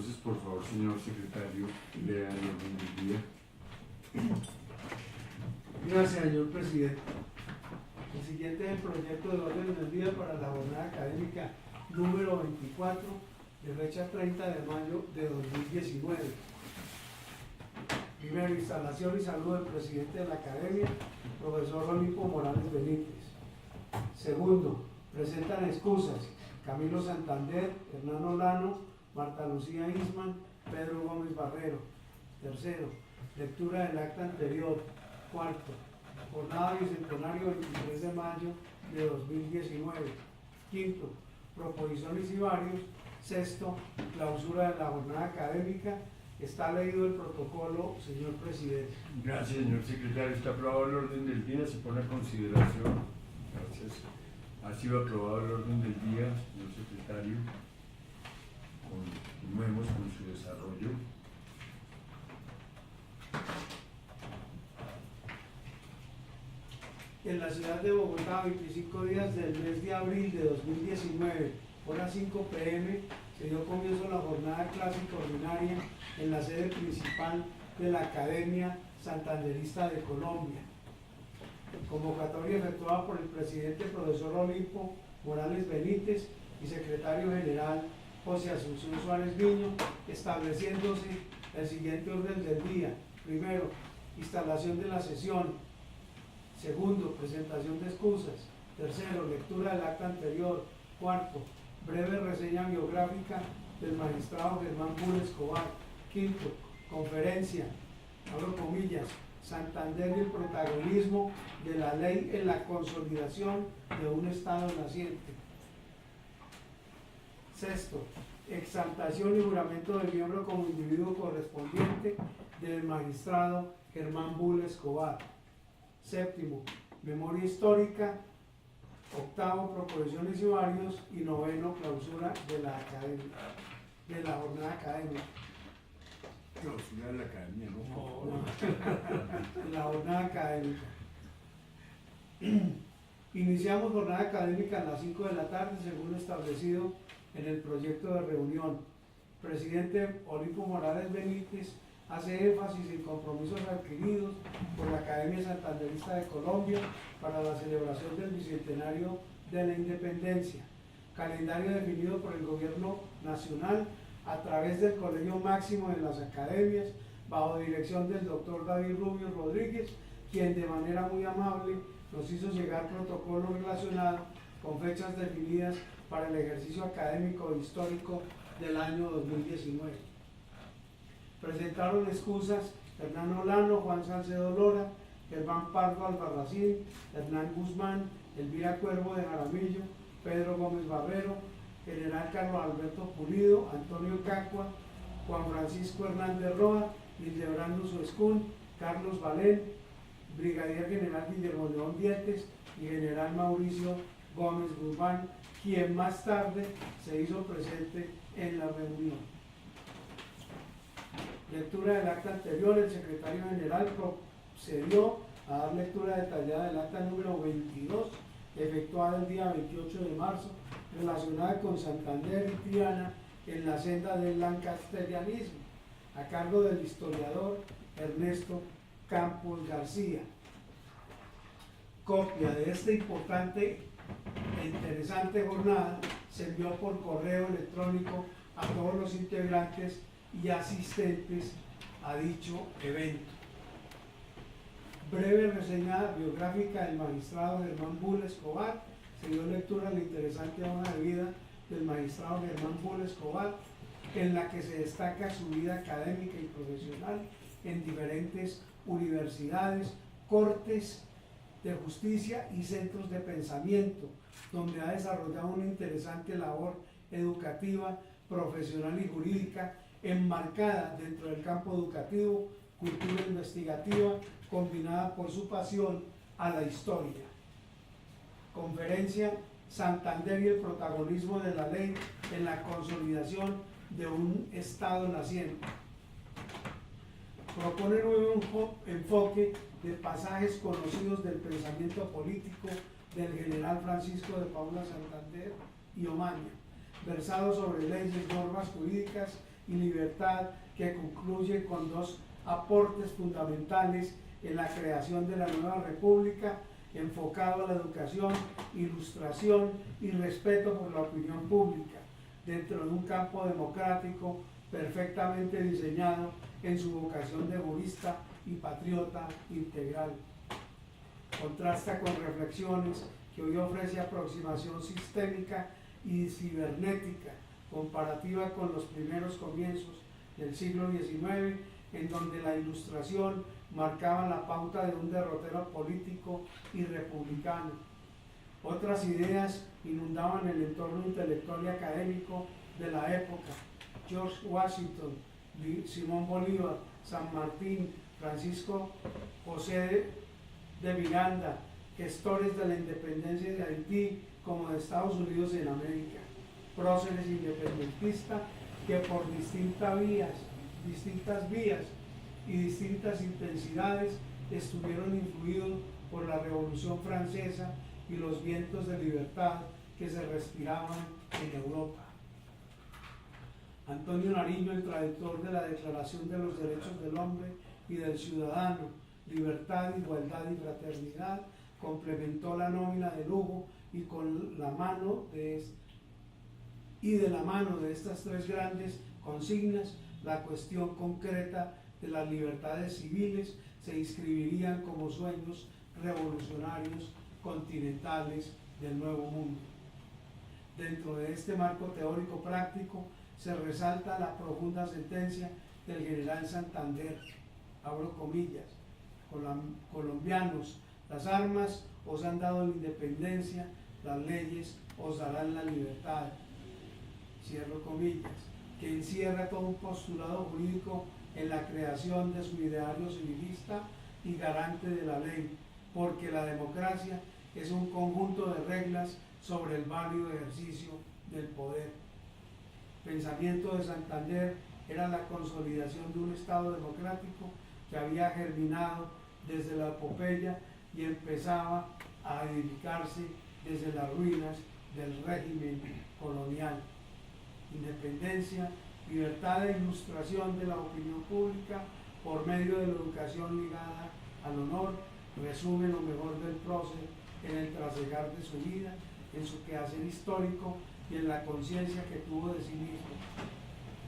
Entonces, por favor, señor secretario, lea el orden del día. Gracias, señor presidente. El siguiente es el proyecto de orden del día para la jornada académica número 24 de fecha 30 de mayo de 2019. Primero, instalación y saludo del presidente de la academia, profesor Olimpo Morales Benítez. Segundo, presentan excusas Camilo Santander, Hernán Olano, Marta Lucía Isman, Pedro Gómez Barrero. Tercero, lectura del acta anterior. Cuarto, jornada bicentenario 23 de mayo de 2019. Quinto, proposiciones y varios. Sexto, clausura de la jornada académica. Está leído el protocolo, señor presidente. Gracias, señor secretario. Está aprobado el orden del día. Se pone a consideración. Gracias. Ha sido aprobado el orden del día, señor secretario. Continuemos con su desarrollo. En la ciudad de Bogotá, 25 días del mes de abril de 2019, hora 5 p.m., se dio comienzo a la jornada clásica ordinaria en la sede principal de la Academia Santanderista de Colombia. Convocatoria efectuada por el presidente profesor Olimpo Morales Benítez y secretario general José Asunción Suárez Viño, estableciéndose el siguiente orden del día. Primero, instalación de la sesión. Segundo, presentación de excusas. Tercero, lectura del acta anterior. Cuarto, breve reseña biográfica del magistrado Germán Bull Escobar. Quinto, conferencia, abro comillas, Santander y el protagonismo de la ley en la consolidación de un Estado naciente. Sexto, exaltación y juramento del miembro como individuo correspondiente del magistrado Germán Bull Escobar. Séptimo, memoria histórica. Octavo, proposiciones y varios. Y noveno, clausura de la academia, de la jornada académica. Clausura de la academia, ¿no? La jornada académica. Iniciamos jornada académica a las 5 de la tarde, según establecido en el proyecto de reunión. Presidente Olimpo Morales Benítez hace énfasis en compromisos adquiridos por la Academia Santanderista de Colombia para la celebración del bicentenario de la independencia. Calendario definido por el gobierno nacional a través del Colegio Máximo de las Academias, bajo dirección del doctor David Rubio Rodríguez, quien de manera muy amable nos hizo llegar protocolos relacionados con fechas definidas para el ejercicio académico e histórico del año 2019. Presentaron excusas Hernán Olano, Juan Salcedo Lora, Germán Pardo Albarracín, Hernán Guzmán, Elvira Cuervo de Jaramillo, Pedro Gómez Barrero, General Carlos Alberto Pulido, Antonio Cacua, Juan Francisco Hernández Roa, Hildebrando Suescún, Carlos Valén, Brigadier General Guillermo León Dietes y General Mauricio Gómez Guzmán, quien más tarde se hizo presente en la reunión. Lectura del acta anterior. El secretario general procedió a dar lectura detallada del acta número 22, efectuada el día 28 de marzo, relacionada con Santander y Triana en la senda del lancasterianismo, a cargo del historiador Ernesto Campos García. Copia de esta importante e interesante jornada se envió por correo electrónico a todos los integrantes y asistentes a dicho evento. Breve reseña biográfica del magistrado Germán Bull Escobar. Se dio lectura a la interesante hoja de vida del magistrado Germán Bull Escobar, en la que se destaca su vida académica y profesional en diferentes universidades, cortes de justicia y centros de pensamiento, donde ha desarrollado una interesante labor educativa, profesional y jurídica, enmarcada dentro del campo educativo, cultura investigativa, combinada por su pasión a la historia. Conferencia Santander y el protagonismo de la ley en la consolidación de un Estado naciente. Propone un nuevo enfoque de pasajes conocidos del pensamiento político del general Francisco de Paula Santander y Omaña, versados sobre leyes, normas jurídicas y libertad, que concluye con dos aportes fundamentales en la creación de la nueva república, enfocado a la educación, ilustración y respeto por la opinión pública, dentro de un campo democrático perfectamente diseñado en su vocación de jurista y patriota integral. Contrasta con reflexiones que hoy ofrece aproximación sistémica y cibernética, comparativa con los primeros comienzos del siglo XIX, en donde la ilustración marcaba la pauta de un derrotero político y republicano. Otras ideas inundaban el entorno intelectual y académico de la época: George Washington, Simón Bolívar, San Martín, Francisco José de Miranda, gestores de la independencia de Haití como de Estados Unidos en América, próceres independentistas que por distintas vías y distintas intensidades estuvieron influidos por la Revolución Francesa y los vientos de libertad que se respiraban en Europa. Antonio Nariño, el traductor de la Declaración de los Derechos del Hombre y del Ciudadano, Libertad, Igualdad y Fraternidad, complementó la nómina de lujo y de la mano de estas tres grandes consignas, la cuestión concreta de las libertades civiles se inscribirían como sueños revolucionarios continentales del Nuevo Mundo. Dentro de este marco teórico práctico se resalta la profunda sentencia del general Santander, abro comillas: colombianos, las armas os han dado la independencia, las leyes os darán la libertad, cierro comillas, que encierra todo un postulado jurídico en la creación de su ideario civilista y garante de la ley, porque la democracia es un conjunto de reglas sobre el válido ejercicio del poder. Pensamiento de Santander era la consolidación de un Estado democrático que había germinado desde la epopeya y empezaba a edificarse desde las ruinas del régimen colonial. Independencia, libertad e ilustración de la opinión pública por medio de la educación ligada al honor, resume lo mejor del prócer en el trasegar de su vida, en su quehacer histórico y en la conciencia que tuvo de sí mismo.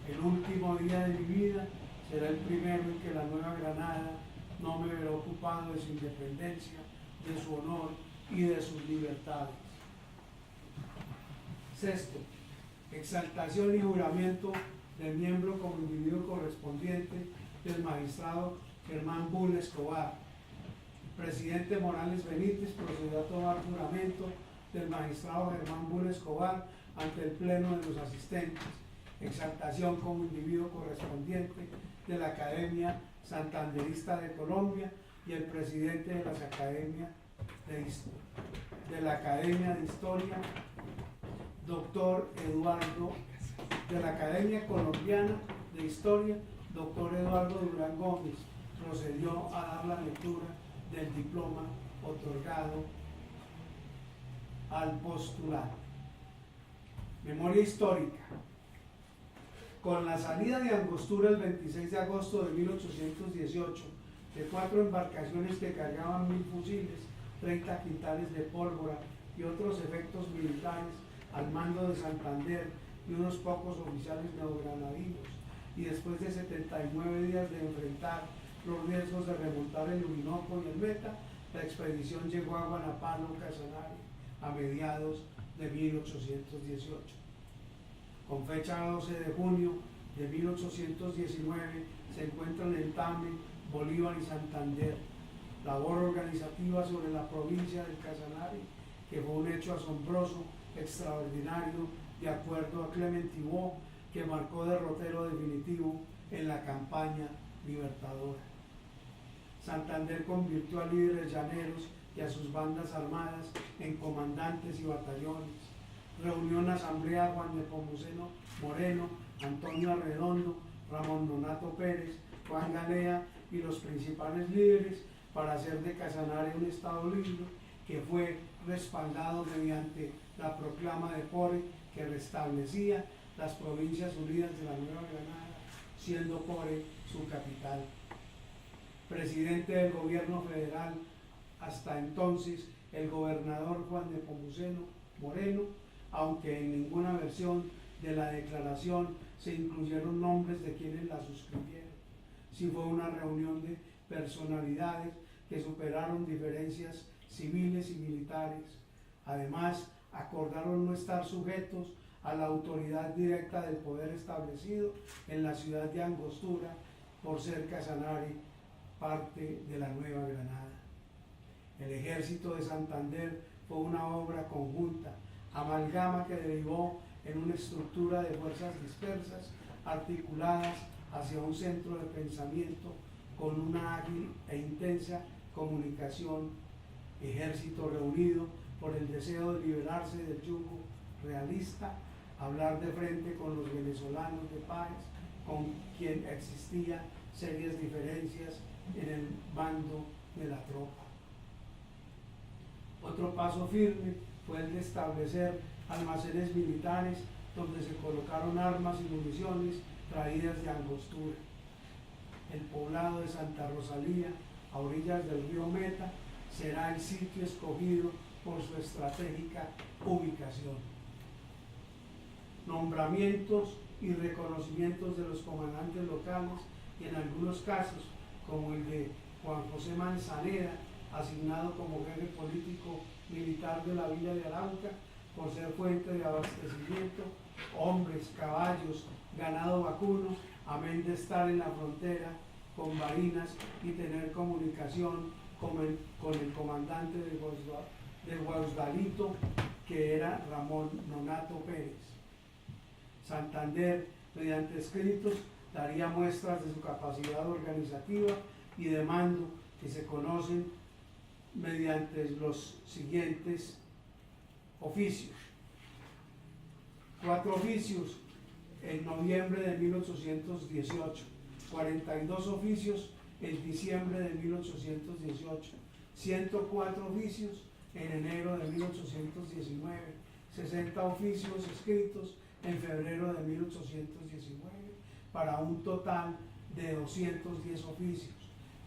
El último día de mi vida será el primero en que la Nueva Granada no me verá ocupado de su independencia, de su honor y de sus libertades. Sexto, exaltación y juramento del miembro como individuo correspondiente del magistrado Germán Bull Escobar. El presidente Morales Benítez procedió a tomar juramento del magistrado Germán Bull Escobar ante el pleno de los asistentes. Exaltación como individuo correspondiente de la Academia Santanderista de Colombia y el presidente de las academias de la Academia de Historia, doctor Eduardo, de la Academia Colombiana de Historia, doctor Eduardo Durán Gómez, procedió a dar la lectura del diploma otorgado al postulado. Memoria histórica. Con la salida de Angostura el 26 de agosto de 1818, de 4 embarcaciones que cargaban 1000 fusiles, 30 quintales de pólvora y otros efectos militares al mando de Santander y unos pocos oficiales neogranadinos, y después de 79 días de enfrentar los riesgos de remontar el Orinoco y el Meta, la expedición llegó a Guanapano, Casanare, a mediados de 1818. Con fecha 12 de junio de 1819 se encuentran en Tame, Bolívar y Santander. Labor organizativa sobre la provincia del Casanare, que fue un hecho asombroso, extraordinario, de acuerdo a Clement Thibaut, que marcó derrotero definitivo en la campaña libertadora. Santander convirtió a líderes llaneros y a sus bandas armadas en comandantes y batallones. Reunió en asamblea a Juan Nepomuceno Moreno, Antonio Arredondo, Ramón Donato Pérez, Juan Galea y los principales líderes para hacer de Casanare un estado libre, que fue respaldado mediante la proclama de Pore, que restablecía las provincias unidas de la Nueva Granada siendo Core su capital. Presidente del gobierno federal, hasta entonces el gobernador Juan Nepomuceno Moreno, aunque en ninguna versión de la declaración se incluyeron nombres de quienes la suscribieron. Sí fue una reunión de personalidades que superaron diferencias civiles y militares. Además, acordaron no estar sujetos a la autoridad directa del poder establecido en la ciudad de Angostura por ser Casanare parte de la Nueva Granada. El Ejército de Santander fue una obra conjunta, amalgama que derivó en una estructura de fuerzas dispersas, articuladas hacia un centro de pensamiento con una ágil e intensa comunicación. Ejército reunido por el deseo de liberarse del yugo realista, hablar de frente con los venezolanos de paz, con quien existía serias diferencias en el bando de la tropa. Otro paso firme fue el de establecer almacenes militares donde se colocaron armas y municiones traídas de Angostura. El poblado de Santa Rosalía, a orillas del río Meta, será el sitio escogido por su estratégica ubicación. Nombramientos y reconocimientos de los comandantes locales y en algunos casos, como el de Juan José Manzanera, asignado como jefe político militar de la villa de Arauca, por ser fuente de abastecimiento, hombres, caballos, ganado vacuno, amén de estar en la frontera con Barinas y tener comunicación con el comandante de Guausdalito, que era Ramón Nonato Pérez. Santander, mediante escritos, daría muestras de su capacidad organizativa y de mando, que se conocen mediante los siguientes oficios. 4 oficios en noviembre de 1818, 42 oficios en diciembre de 1818, 104 oficios en enero de 1819, 60 oficios escritos en febrero de 1819, para un total de 210 oficios,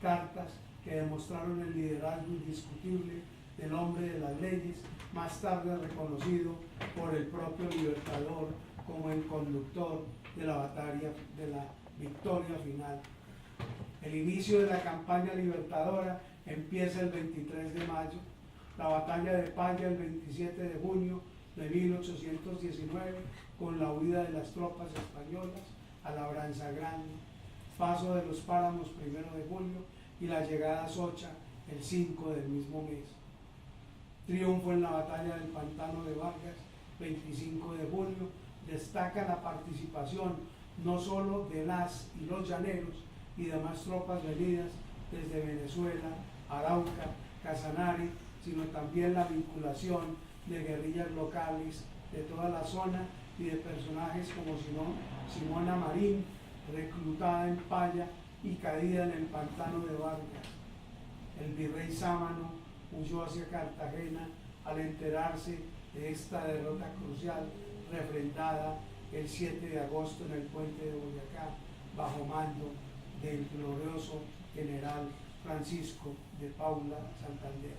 cartas que demostraron el liderazgo indiscutible del hombre de las leyes, más tarde reconocido por el propio Libertador como el conductor de la batalla de la victoria final. El inicio de la campaña libertadora empieza el 23 de mayo, la batalla de Paya el 27 de junio de 1819, con la huida de las tropas españolas a Labranza Grande, paso de los páramos 1 de julio y la llegada a Socha el 5 del mismo mes. Triunfo en la batalla del Pantano de Vargas, 25 de julio, destaca la participación no solo de las y los llaneros y demás tropas venidas desde Venezuela, Arauca, Casanare, sino también la vinculación de guerrillas locales de toda la zona y de personajes como Simona Marín, reclutada en Paya y caída en el Pantano de Vargas. El virrey Sámano huyó hacia Cartagena al enterarse de esta derrota crucial, refrendada el 7 de agosto en el puente de Boyacá, bajo mando del glorioso general Francisco de Paula Santander.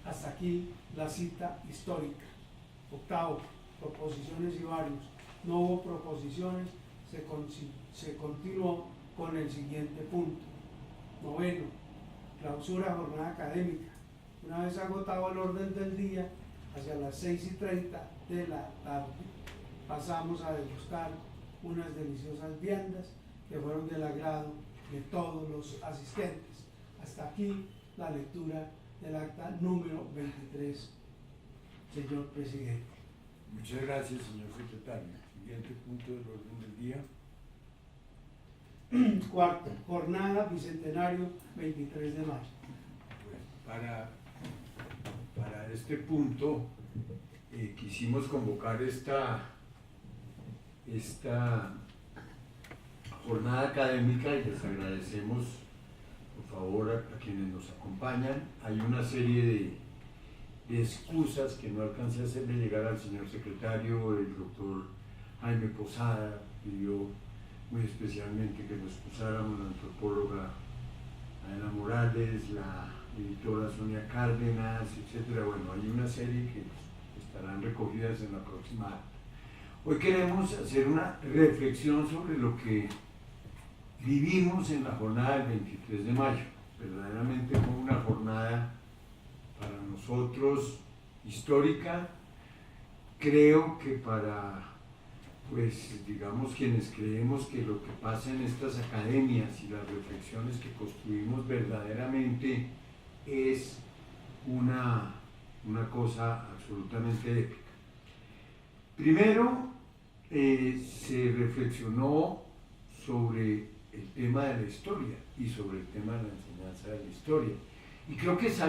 Hasta aquí la cita histórica. 8. Proposiciones y varios. No hubo proposiciones, se continuó con el siguiente punto. 9. Clausura jornada académica. Una vez agotado el orden del día, hacia las 6:30 de la tarde, pasamos a degustar unas deliciosas viandas que fueron del agrado de todos los asistentes. Hasta aquí la lectura del acta número 23, señor presidente. Muchas gracias, señor secretario. Siguiente punto del orden del día. 4. Jornada Bicentenario 23 de mayo. Bueno, para este punto quisimos convocar esta jornada académica y les agradecemos por favor a quienes nos acompañan. Hay una serie de excusas que no alcancé a hacerle llegar al señor secretario, el doctor Jaime Posada pidió muy especialmente que lo excusáramos, la antropóloga Ana Morales, la editora Sonia Cárdenas, etcétera. Bueno, hay una serie que estarán recogidas en la próxima acta. Hoy queremos hacer una reflexión sobre lo que vivimos en la jornada del 23 de mayo. Verdaderamente fue una jornada para nosotros histórica. Creo que para, pues, digamos, quienes creemos que lo que pasa en estas academias y las reflexiones que construimos verdaderamente es una cosa absolutamente épica. Primero, se reflexionó sobre el tema de la historia y sobre el tema de la enseñanza de la historia. Y creo que se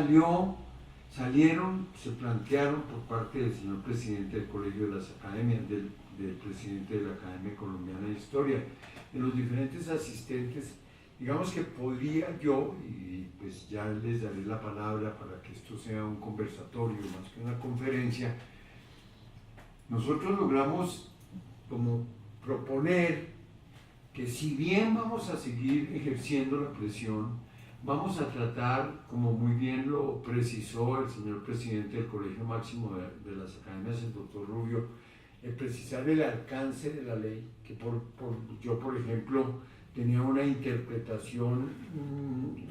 plantearon por parte del señor presidente del Colegio de las Academias, del presidente de la Academia Colombiana de Historia, de los diferentes asistentes. Digamos que podría yo, y pues ya les daré la palabra para que esto sea un conversatorio más que una conferencia, nosotros logramos como proponer que si bien vamos a seguir ejerciendo la presión, vamos a tratar, como muy bien lo precisó el señor presidente del Colegio Máximo de las Academias, el doctor Rubio, precisar el alcance de la ley, que yo, por ejemplo, tenía una interpretación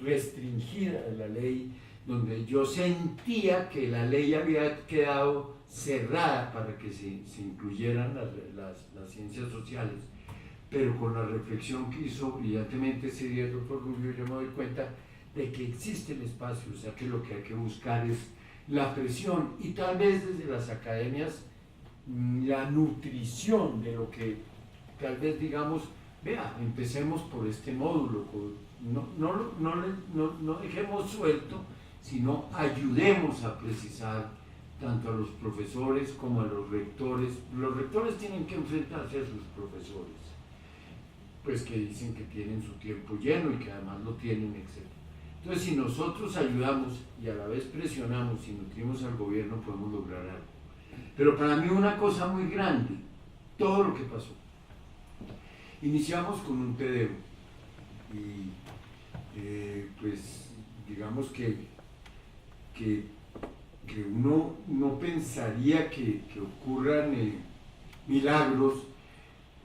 restringida de la ley, donde yo sentía que la ley había quedado cerrada para que se incluyeran las ciencias sociales, pero con la reflexión que hizo brillantemente ese día el doctor Rubio, yo me doy cuenta de que existe el espacio, o sea que lo que hay que buscar es la presión y tal vez desde las academias la nutrición de lo que tal vez digamos, vea, empecemos por este módulo, no dejemos suelto, sino ayudemos a precisar tanto a los profesores como a los rectores. Los rectores tienen que enfrentarse a sus profesores, pues que dicen que tienen su tiempo lleno y que además lo tienen, etc. Entonces, si nosotros ayudamos y a la vez presionamos y nutrimos al gobierno, podemos lograr algo. Pero para mí una cosa muy grande, todo lo que pasó. Iniciamos con un Te Deum y pues digamos que uno no pensaría que ocurran milagros,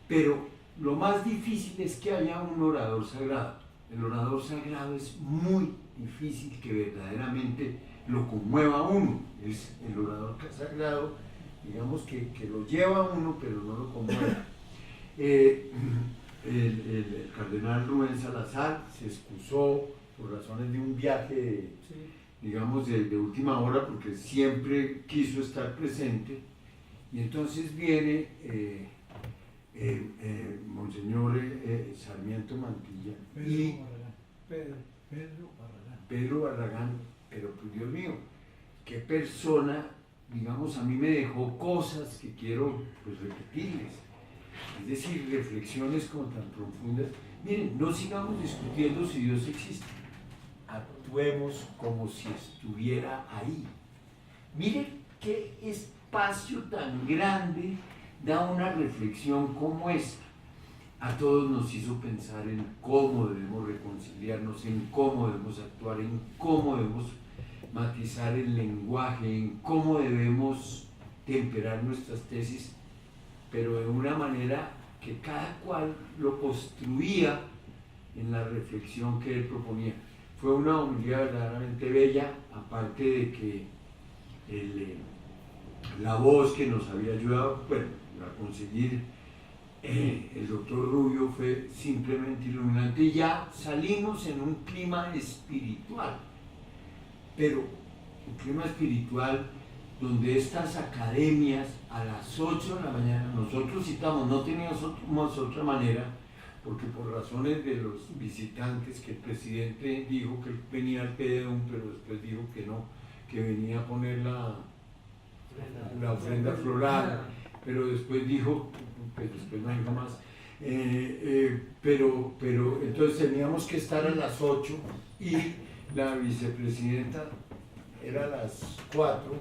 pero lo más difícil es que haya un orador sagrado. El orador sagrado es muy difícil que verdaderamente lo conmueva a uno. Es el orador sagrado, digamos que lo lleva a uno, pero no lo conmueve. El cardenal Rubén Salazar se excusó por razones de un viaje, digamos, de última hora, porque siempre quiso estar presente, y entonces viene Monseñor Sarmiento Mantilla y Pedro Barragán, pero pues Dios mío, qué persona, digamos, a mí me dejó cosas que quiero pues repetirles, es decir, reflexiones como tan profundas. Miren, no sigamos discutiendo si Dios existe, actuemos como si estuviera ahí. Miren qué espacio tan grande da una reflexión como esta. A todos nos hizo pensar en cómo debemos reconciliarnos, en cómo debemos actuar, en cómo debemos matizar el lenguaje, en cómo debemos temperar nuestras tesis, pero de una manera que cada cual lo construía en la reflexión que él proponía. Fue una homilía verdaderamente bella, aparte de que la voz que nos había ayudado, bueno, a conseguir el doctor Rubio fue simplemente iluminante, y ya salimos en un clima espiritual, pero un clima espiritual donde estas academias a las 8 de la mañana, nosotros citamos, no teníamos otra manera, porque por razones de los visitantes, que el presidente dijo que venía al Te Deum, pero después dijo que no, que venía a poner la ofrenda floral, pero después dijo, pues después no dijo más, pero entonces teníamos que estar a las 8 y la vicepresidenta era a las 4,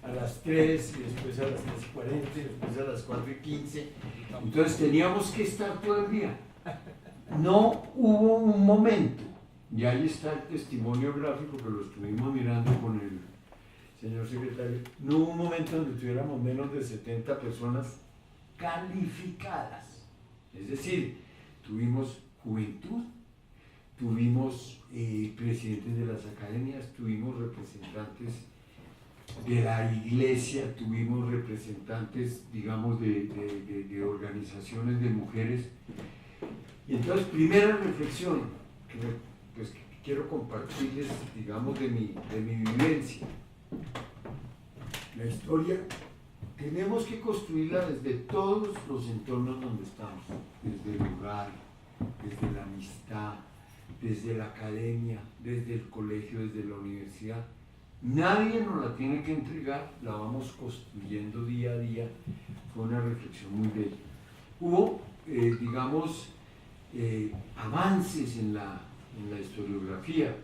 a las 3, y después a las 3:40, y después a las 4:15. Entonces teníamos que estar todo el día. No hubo un momento, y ahí está el testimonio gráfico que lo estuvimos mirando con el señor secretario, no hubo un momento donde tuviéramos menos de 70 personas calificadas. Es decir, tuvimos juventud, tuvimos presidentes de las academias, tuvimos representantes de la iglesia, tuvimos representantes, digamos, de organizaciones de mujeres. Y entonces, primera reflexión que quiero compartirles, digamos, de mi vivencia. La historia tenemos que construirla desde todos los entornos donde estamos, desde el hogar, desde la amistad, desde la academia, desde el colegio, desde la universidad. Nadie nos la tiene que entregar, la vamos construyendo día a día. Fue una reflexión muy bella. Hubo, digamos, avances en la historiografía.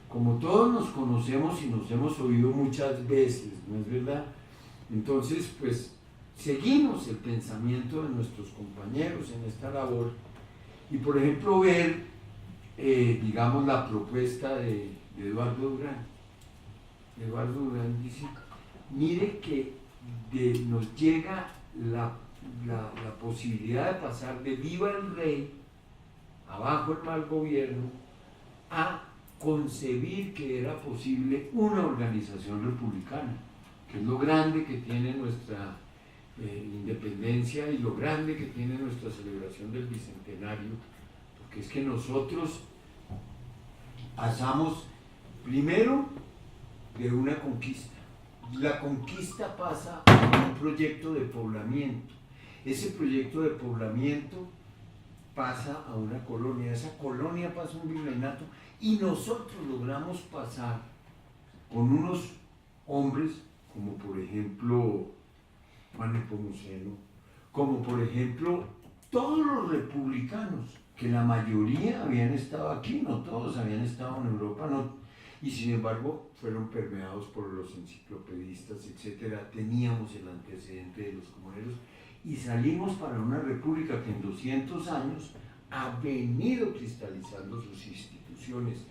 Como todos nos conocemos y nos hemos oído muchas veces, ¿no es verdad? Entonces, pues, seguimos el pensamiento de nuestros compañeros en esta labor y, por ejemplo, ver, digamos, la propuesta de Eduardo Durán. Eduardo Durán dice, mire que nos llega la posibilidad de pasar de viva el rey, abajo el mal gobierno, a concebir que era posible una organización republicana, que es lo grande que tiene nuestra independencia y lo grande que tiene nuestra celebración del Bicentenario, porque es que nosotros pasamos primero de una conquista. La conquista pasa a un proyecto de poblamiento. Ese proyecto de poblamiento pasa a una colonia, esa colonia pasa a un virreinato y nosotros logramos pasar con unos hombres como por ejemplo Juan Nepomuceno, como por ejemplo todos los republicanos, que la mayoría habían estado aquí, no todos habían estado en Europa, no, y sin embargo fueron permeados por los enciclopedistas, etc. Teníamos el antecedente de los comuneros y salimos para una república que en 200 años ha venido cristalizando sus instituciones.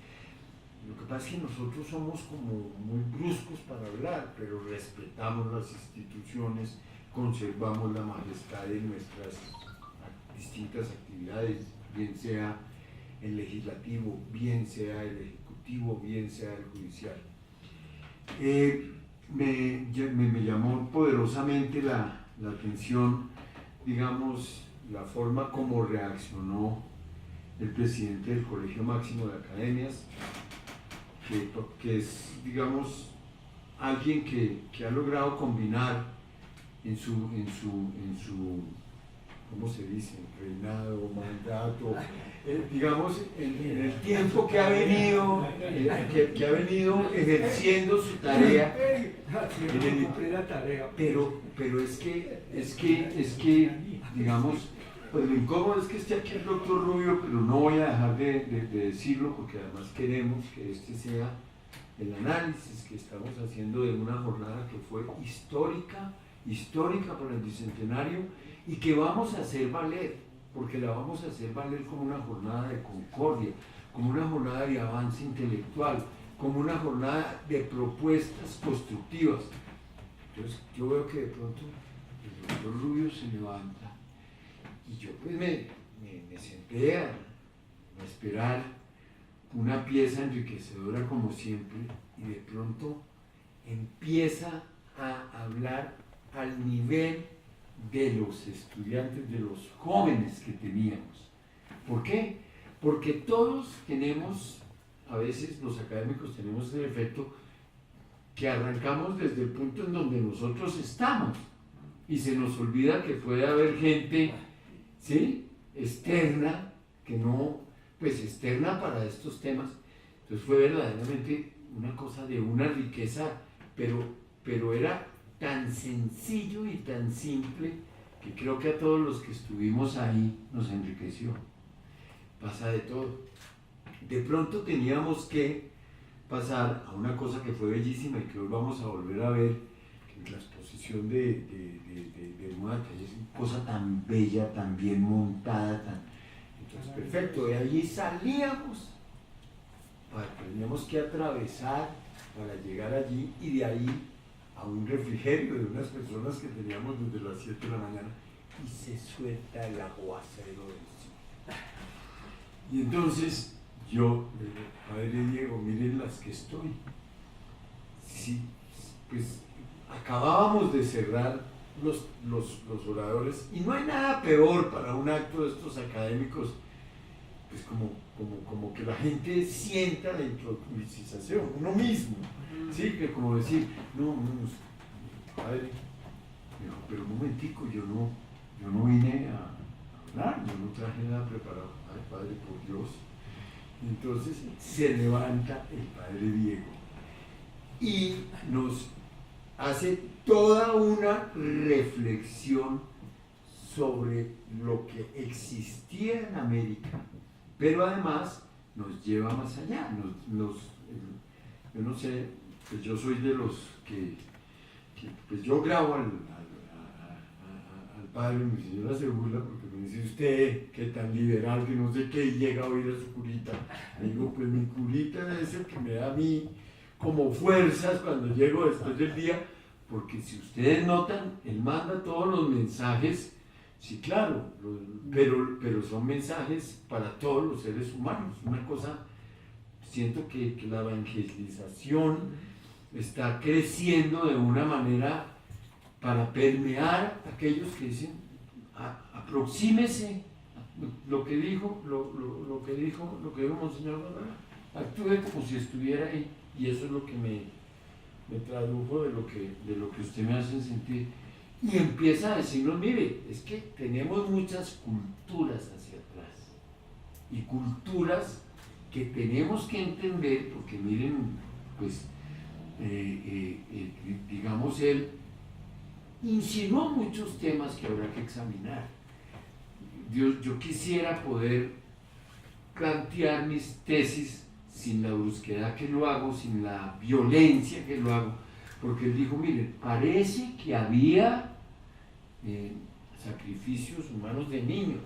Lo que pasa es que nosotros somos como muy bruscos para hablar, pero respetamos las instituciones, conservamos la majestad de nuestras distintas actividades, bien sea el legislativo, bien sea el ejecutivo, bien sea el judicial. Me llamó poderosamente la atención, digamos, la forma como reaccionó el presidente del Colegio Máximo de Academias, que es, digamos, alguien que ha logrado combinar en su ¿cómo se dice? Reinado, mandato, digamos, en el tiempo que ha venido, que ha venido ejerciendo su tarea. Pero es que, digamos, pues lo incómodo es que esté aquí el doctor Rubio, pero no voy a dejar de decirlo porque además queremos que este sea el análisis que estamos haciendo de una jornada que fue histórica para el Bicentenario y que vamos a hacer valer, porque la vamos a hacer valer como una jornada de concordia, como una jornada de avance intelectual, como una jornada de propuestas constructivas. Entonces yo veo que de pronto el doctor Rubio se levanta y yo pues me senté a esperar una pieza enriquecedora como siempre y de pronto empieza a hablar al nivel de los estudiantes, de los jóvenes que teníamos. ¿Por qué? Porque todos tenemos, a veces los académicos tenemos el efecto que arrancamos desde el punto en donde nosotros estamos y se nos olvida que puede haber gente, ¿sí?, externa, que no, pues externa para estos temas. Entonces fue verdaderamente una cosa de una riqueza, pero era tan sencillo y tan simple que creo que a todos los que estuvimos ahí nos enriqueció. Pasa de todo. De pronto teníamos que pasar a una cosa que fue bellísima y que hoy vamos a volver a ver, que es la exposición de moda, que es una cosa tan bella, tan bien montada, entonces perfecto, de allí salíamos, teníamos que atravesar para llegar allí y de ahí a un refrigerio de unas personas que teníamos desde las 7 de la mañana y se suelta el aguacero encima. Y entonces yo le digo, Padre Diego, miren las que estoy. Sí, pues acabábamos de cerrar los oradores y no hay nada peor para un acto de estos académicos, pues como que la gente sienta la introducización, uno mismo, ¿sí? Que como decir, no, Padre, dijo, pero un momentico, yo no vine a hablar, yo no traje nada preparado. Ay, Padre, por Dios. Entonces se levanta el Padre Diego y nos hace toda una reflexión sobre lo que existía en América, pero además nos lleva más allá. Yo no sé, pues yo soy de los que pues yo grabo al padre, mi señora se burla porque me dice usted que tan liberal, que no sé qué, y llega a oír a su curita. Le digo, pues mi curita es el que me da a mí como fuerzas cuando llego después del día, porque si ustedes notan, él manda todos los mensajes, sí, claro, pero son mensajes para todos los seres humanos. Una cosa, siento que la evangelización está creciendo de una manera para permear a aquellos que dicen, aproxímese lo que dijo Monseñor Barragán, actúe como si estuviera ahí, y eso es lo que me tradujo de lo que usted me hace sentir. Y empieza a decirnos, mire, es que tenemos muchas culturas hacia atrás, y culturas que tenemos que entender, porque miren, pues, digamos, él insinuó muchos temas que habrá que examinar. Yo quisiera poder plantear mis tesis sin la brusquedad que lo hago, sin la violencia que lo hago, porque él dijo, miren, parece que había sacrificios humanos de niños,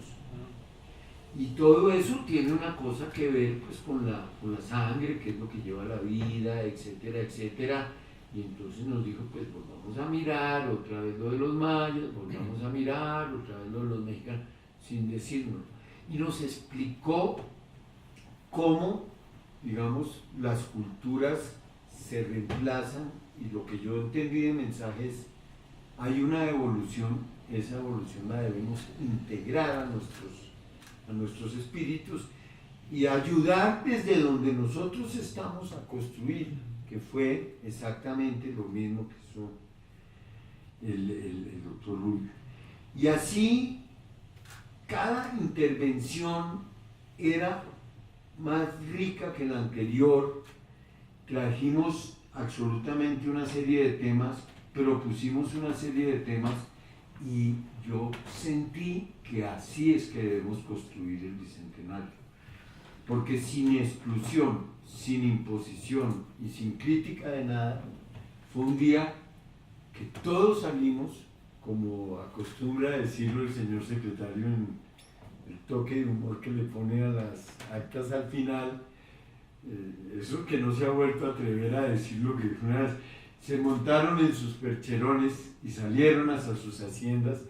y todo eso tiene una cosa que ver pues con la sangre, que es lo que lleva la vida, etcétera, etcétera. Y entonces nos dijo, pues volvamos a mirar otra vez lo de los mayas, volvamos a mirar otra vez lo de los mexicanos, sin decirnos. Y nos explicó cómo, digamos, las culturas se reemplazan, y lo que yo entendí de mensajes, hay una evolución, esa evolución la debemos integrar a nuestros espíritus y ayudar desde donde nosotros estamos a construir, que fue exactamente lo mismo que hizo el doctor Rubio. Y así, cada intervención era más rica que la anterior. Trajimos absolutamente una serie de temas, propusimos una serie de temas, y yo sentí que así es que debemos construir el Bicentenario. Porque sin exclusión, sin imposición y sin crítica de nada, fue un día que todos salimos, como acostumbra decirlo el señor secretario en el toque de humor que le pone a las actas al final, eso que no se ha vuelto a atrever a decir lo que una vez, se montaron en sus percherones y salieron hacia sus haciendas.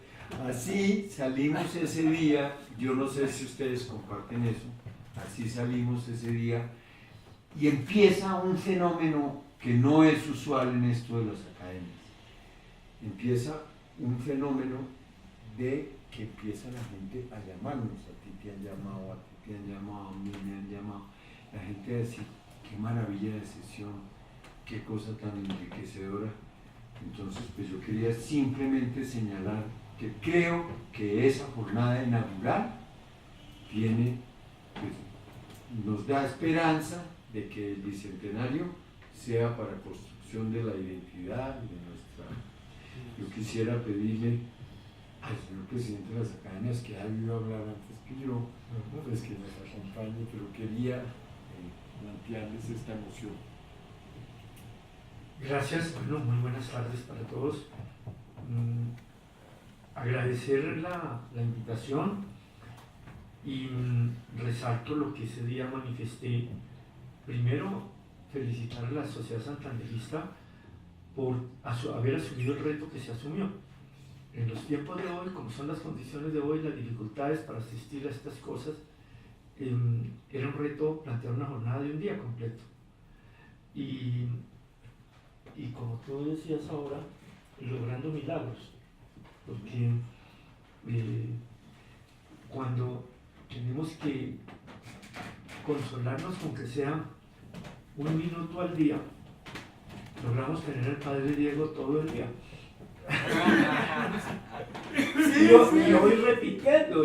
Así salimos ese día, yo no sé si ustedes comparten eso, así salimos ese día, y empieza un fenómeno que no es usual en esto de las academias. Empieza un fenómeno de que empieza la gente a llamarnos, a ti te han llamado, a ti te han llamado, a mí me han llamado, la gente a decir, qué maravilla de sesión, qué cosa tan enriquecedora. Entonces, pues yo quería simplemente señalar que creo que esa jornada inaugural tiene, pues, nos da esperanza de que el Bicentenario sea para construcción de la identidad y de nuestra. Yo quisiera pedirle al señor presidente de las academias, que ha debido hablar antes que yo, pues que nos acompañe, pero quería plantearles esta emoción. Gracias, bueno, muy buenas tardes para todos. Agradecer la invitación y resalto lo que ese día manifesté. Primero, felicitar a la Sociedad Santanderista por haber asumido el reto que se asumió. En los tiempos de hoy, como son las condiciones de hoy, las dificultades para asistir a estas cosas, era un reto plantear una jornada de un día completo. Y como tú decías ahora, logrando milagros, porque cuando tenemos que consolarnos con que sea un minuto al día, logramos tener al Padre Diego todo el día. Yo voy repitiendo.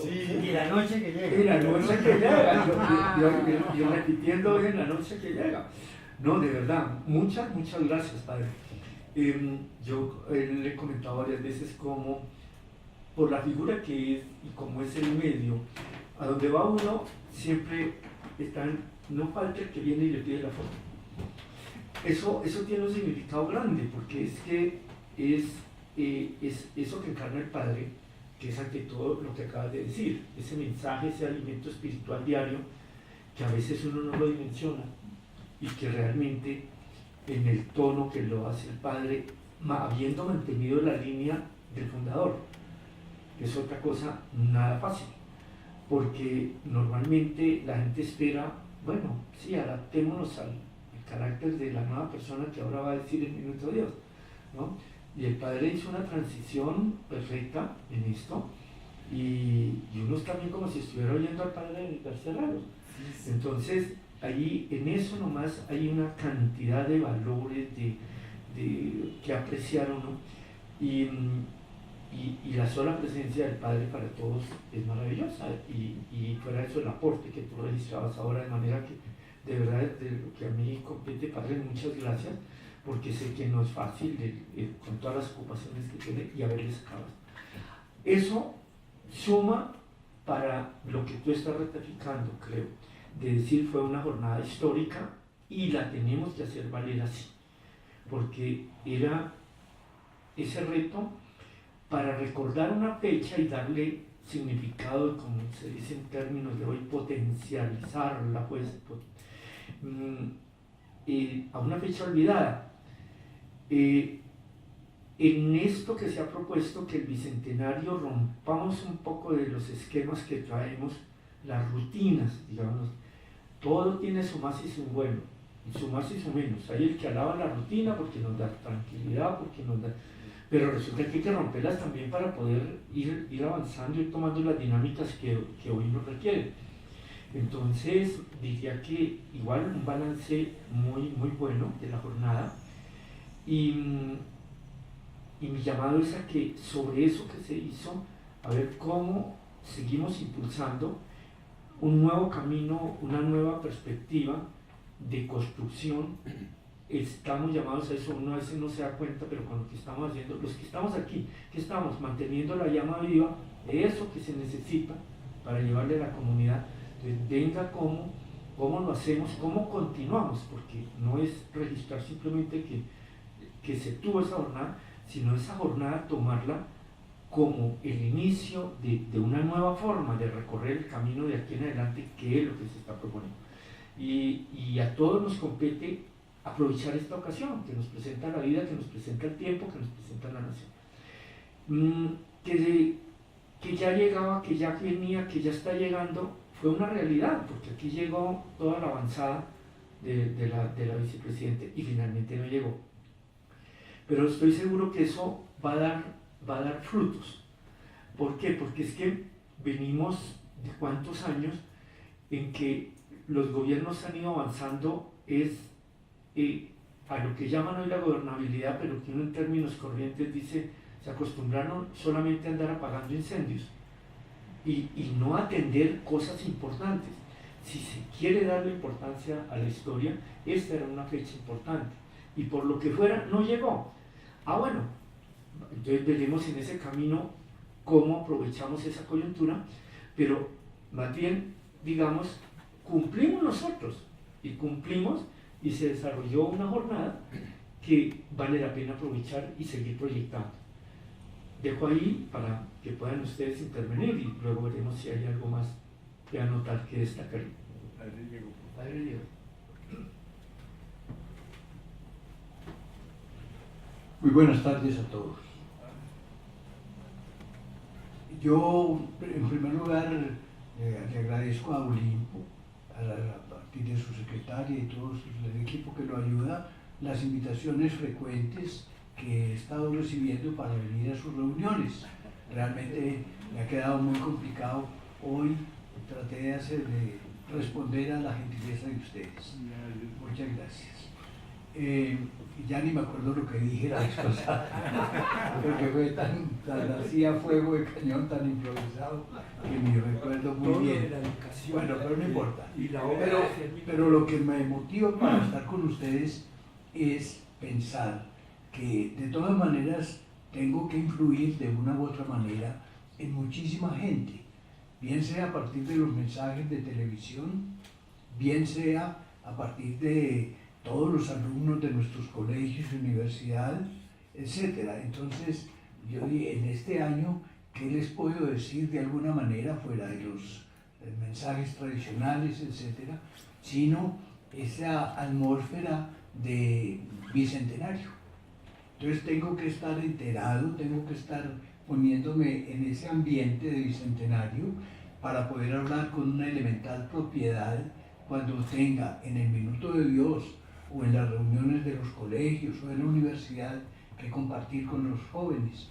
Sí, y la noche que llega. Y la noche que llega. Yo repitiendo hoy en la noche que llega. No, de verdad, muchas gracias, Padre. Yo le he comentado varias veces cómo, por la figura que es y como es el medio, a donde va uno, siempre no falta el que viene y le pide la foto. Eso tiene un significado grande, porque es que es eso que encarna el Padre, que es ante todo lo que acabas de decir, ese mensaje, ese alimento espiritual diario, que a veces uno no lo dimensiona, y que realmente en el tono que lo hace el Padre, habiendo mantenido la línea del fundador, que es otra cosa nada fácil, porque normalmente la gente espera, bueno, sí, adaptémonos al carácter de la nueva persona que ahora va a decir el minuto de Dios, ¿no? Y el Padre hizo una transición perfecta en esto, y uno está bien como si estuviera oyendo al Padre de García Ramos. Entonces, ahí en eso nomás hay una cantidad de valores que apreciar uno, y la sola presencia del Padre para todos es maravillosa, y fuera de eso el aporte que tú registrabas ahora, de manera que de verdad de lo que a mí compete, Padre, muchas gracias, porque sé que no es fácil con todas las ocupaciones que tiene y haberles acabado. Eso suma para lo que tú estás ratificando, creo, de decir fue una jornada histórica y la tenemos que hacer valer así, porque era ese reto para recordar una fecha y darle significado, como se dice en términos de hoy, potencializarla, pues, a una fecha olvidada. En esto que se ha propuesto, que el bicentenario rompamos un poco de los esquemas que traemos, las rutinas, digamos, todo tiene su más y su bueno, y su más y su menos. Hay el que alaba la rutina porque nos da tranquilidad, pero resulta que hay que romperlas también para poder ir avanzando y tomando las dinámicas que hoy nos requieren. Entonces, diría que igual un balance muy bueno de la jornada, y mi llamado es a que sobre eso que se hizo, a ver cómo seguimos impulsando un nuevo camino, una nueva perspectiva de construcción. Estamos llamados a eso, uno a veces no se da cuenta, pero con lo que estamos haciendo, los que estamos aquí, que estamos manteniendo la llama viva de eso que se necesita para llevarle a la comunidad. Entonces, venga cómo lo hacemos, cómo continuamos, porque no es registrar simplemente que se tuvo esa jornada, sino esa jornada tomarla como el inicio de una nueva forma de recorrer el camino de aquí en adelante, que es lo que se está proponiendo. Y a todos nos compete aprovechar esta ocasión que nos presenta la vida, que nos presenta el tiempo, que nos presenta la nación. Que ya llegaba, que ya venía, que ya está llegando, fue una realidad, porque aquí llegó toda la avanzada de la vicepresidente y finalmente no llegó. Pero estoy seguro que eso va a dar frutos. ¿Por qué? Porque es que venimos de cuántos años en que los gobiernos han ido avanzando a lo que llaman hoy la gobernabilidad, pero que uno en términos corrientes dice, se acostumbraron solamente a andar apagando incendios y no atender cosas importantes. Si se quiere darle importancia a la historia, esta era una fecha importante, y por lo que fuera no llegó. Bueno, entonces veremos en ese camino cómo aprovechamos esa coyuntura, pero más bien, digamos, cumplimos nosotros, y y se desarrolló una jornada que vale la pena aprovechar y seguir proyectando. Dejo ahí para que puedan ustedes intervenir y luego veremos si hay algo más que anotar que destacar. Padre Diego. Muy buenas tardes a todos. Yo, en primer lugar, le agradezco a Olimpo, a partir de su secretaria y todo el equipo que lo ayuda, las invitaciones frecuentes que he estado recibiendo para venir a sus reuniones. Realmente me ha quedado muy complicado. Hoy traté de responder a la gentileza de ustedes. Muchas gracias. Ya ni me acuerdo lo que dije la vez pasada, porque fue tan hacía fuego de cañón, tan improvisado, que ni recuerdo muy bien. Bueno, pero no importa. Pero lo que me motiva para estar con ustedes es pensar que de todas maneras tengo que influir de una u otra manera en muchísima gente, bien sea a partir de los mensajes de televisión, bien sea a partir de todos los alumnos de nuestros colegios y universidades, etc. Entonces, yo dije, en este año, ¿qué les puedo decir de alguna manera fuera de los mensajes tradicionales, etc., sino esa atmósfera de bicentenario? Entonces tengo que estar enterado, tengo que estar poniéndome en ese ambiente de bicentenario para poder hablar con una elemental propiedad cuando tenga en el Minuto de Dios o en las reuniones de los colegios o en la universidad que compartir con los jóvenes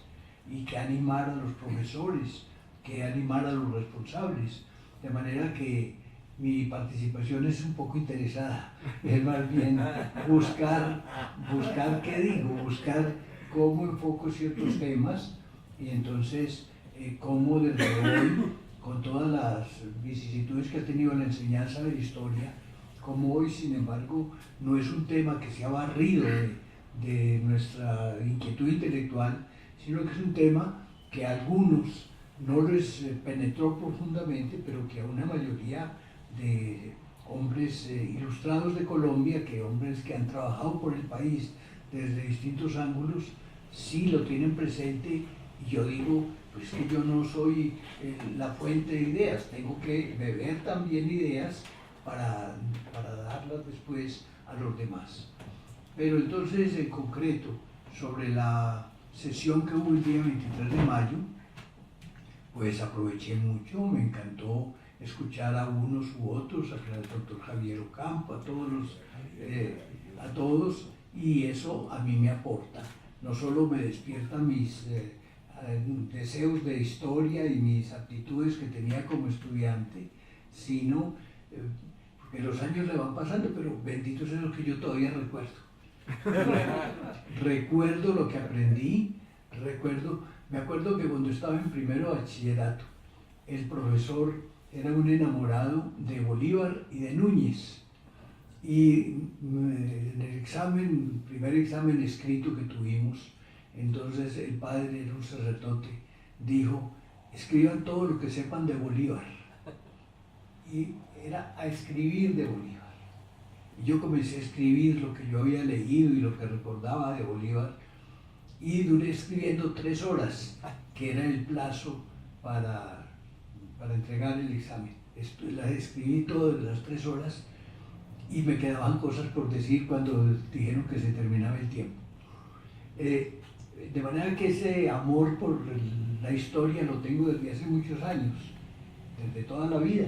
y que animar a los profesores, que animar a los responsables, de manera que mi participación es un poco interesada, es más bien buscar qué digo, buscar cómo enfoco ciertos temas y entonces cómo desde hoy, con todas las vicisitudes que ha tenido la enseñanza de la historia, como hoy, sin embargo, no es un tema que se ha barrido de nuestra inquietud intelectual, sino que es un tema que a algunos no les penetró profundamente, pero que a una mayoría de hombres ilustrados de Colombia, hombres que han trabajado por el país desde distintos ángulos, sí lo tienen presente. Y yo digo, pues que yo no soy la fuente de ideas, tengo que beber también ideas para darlas después a los demás. Pero entonces, en concreto, sobre la sesión que hubo el día 23 de mayo, pues aproveché mucho, me encantó escuchar a unos u otros, al doctor Javier Ocampo, a todos, y eso a mí me aporta. No solo me despierta mis deseos de historia y mis aptitudes que tenía como estudiante, sino porque los años le van pasando, pero benditos son los que yo todavía recuerdo. Recuerdo lo que aprendí, me acuerdo que cuando estaba en primero de bachillerato, el profesor era un enamorado de Bolívar y de Núñez. Y en el primer examen escrito que tuvimos, entonces el padre era un sacerdote, dijo, escriban todo lo que sepan de Bolívar. Y era a escribir de Bolívar. Y yo comencé a escribir lo que yo había leído y lo que recordaba de Bolívar, y duré escribiendo 3 horas, que era el plazo para entregar el examen. Las escribí todas las 3 horas y me quedaban cosas por decir cuando dijeron que se terminaba el tiempo. De manera que ese amor por la historia lo tengo desde hace muchos años, desde toda la vida.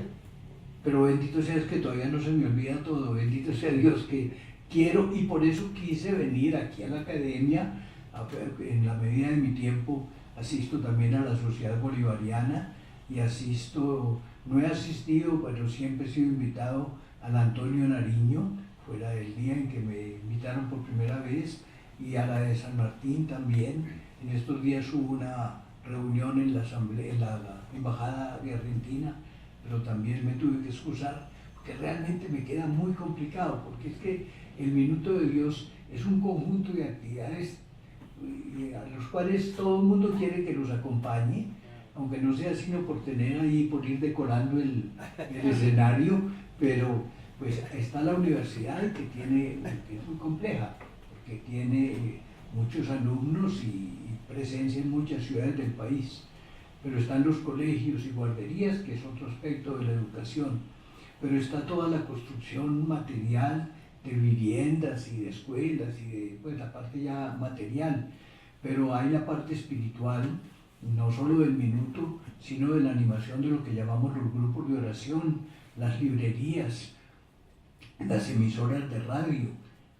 Pero bendito sea que todavía no se me olvida todo, bendito sea Dios que quiero, y por eso quise venir aquí a la academia. En la medida de mi tiempo asisto también a la Sociedad Bolivariana y no he asistido, pero siempre he sido invitado al Antonio Nariño, fuera del día en que me invitaron por primera vez, y a la de San Martín también. En estos días hubo una reunión en la asamblea, en la embajada de Argentina, pero también me tuve que excusar porque realmente me queda muy complicado, porque es que el Minuto de Dios es un conjunto de actividades a los cuales todo el mundo quiere que los acompañe, aunque no sea sino por ir decorando el escenario, pero Pues está la universidad que es muy compleja, porque tiene muchos alumnos y presencia en muchas ciudades del país. Pero están los colegios y guarderías, que es otro aspecto de la educación. Pero está toda la construcción material de viviendas y de escuelas y de pues, la parte ya material. Pero hay la parte espiritual, no solo del minuto, sino de la animación de lo que llamamos los grupos de oración, las librerías, las emisoras de radio,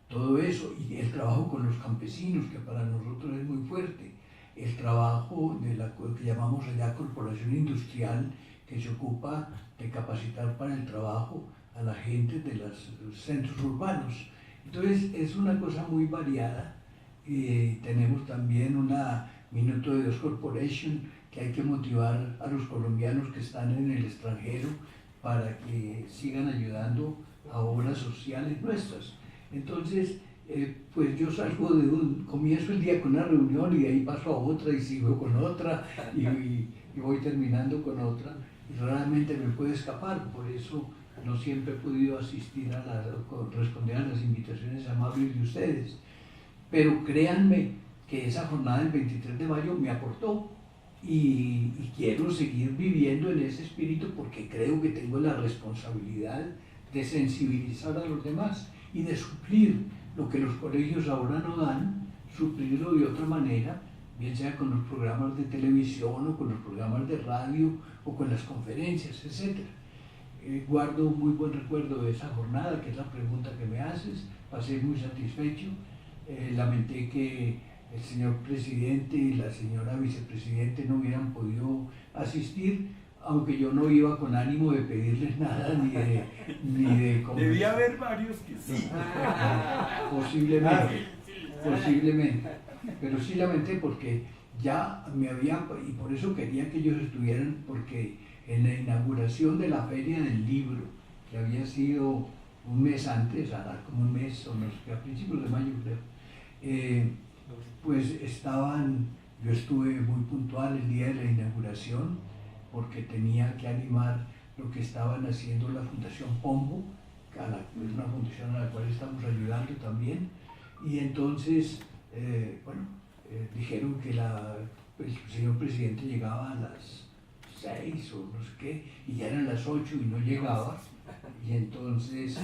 todo eso, y el trabajo con los campesinos, que para nosotros es muy fuerte, el trabajo de la que llamamos allá corporación industrial, que se ocupa de capacitar para el trabajo a la gente de los centros urbanos. Entonces es una cosa muy variada. Tenemos también una Minuto de Dios Corporation, que hay que motivar a los colombianos que están en el extranjero para que sigan ayudando a obras sociales nuestras. Entonces, pues yo salgo comienzo el día con una reunión y de ahí paso a otra y sigo con otra y voy terminando con otra y raramente me puedo escapar, por eso no siempre he podido asistir responder a las invitaciones amables de ustedes. Pero créanme que esa jornada del 23 de mayo me aportó y quiero seguir viviendo en ese espíritu porque creo que tengo la responsabilidad de sensibilizar a los demás y de suplir lo que los colegios ahora no dan, suplirlo de otra manera, bien sea con los programas de televisión o con los programas de radio o con las conferencias, etc. Guardo un muy buen recuerdo de esa jornada, que es la pregunta que me haces, pasé muy satisfecho, lamenté que el señor presidente y la señora vicepresidente no hubieran podido asistir, aunque yo no iba con ánimo de pedirles nada ni de Debía haber varios que sí. Posiblemente, pero sí lamenté porque ya me había, y por eso quería que ellos estuvieran, porque en la inauguración de la Feria del Libro, que había sido un mes antes, como un mes, o no sé, a principios de mayo creo, pues yo estuve muy puntual el día de la inauguración, porque tenía que animar lo que estaban haciendo la Fundación Pombo, que es una fundación a la cual estamos ayudando también, y entonces, dijeron que el señor presidente llegaba a las 6 o no sé qué, y ya eran las 8 y no llegaba, y entonces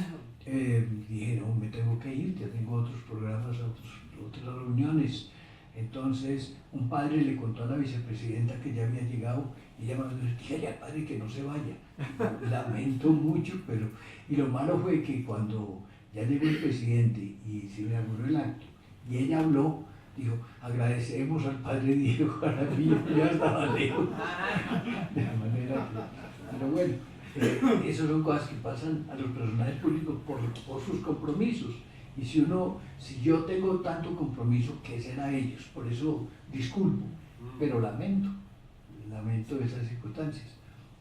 dije, no, me tengo que ir, ya tengo otros programas, otras reuniones. Entonces un padre le contó a la vicepresidenta que ya había llegado y ella me dijo, dígale al padre que no se vaya. Lamento mucho, pero... Y lo malo fue que cuando ya llegó el presidente y se inauguró el acto y ella habló, dijo, agradecemos al padre Diego Jaramillo, que ya estaba lejos. De la manera que... Pero bueno, esas son cosas que pasan a los personajes públicos por sus compromisos. Y si yo tengo tanto compromiso, ¿qué será ellos? Por eso disculpo, pero lamento esas circunstancias.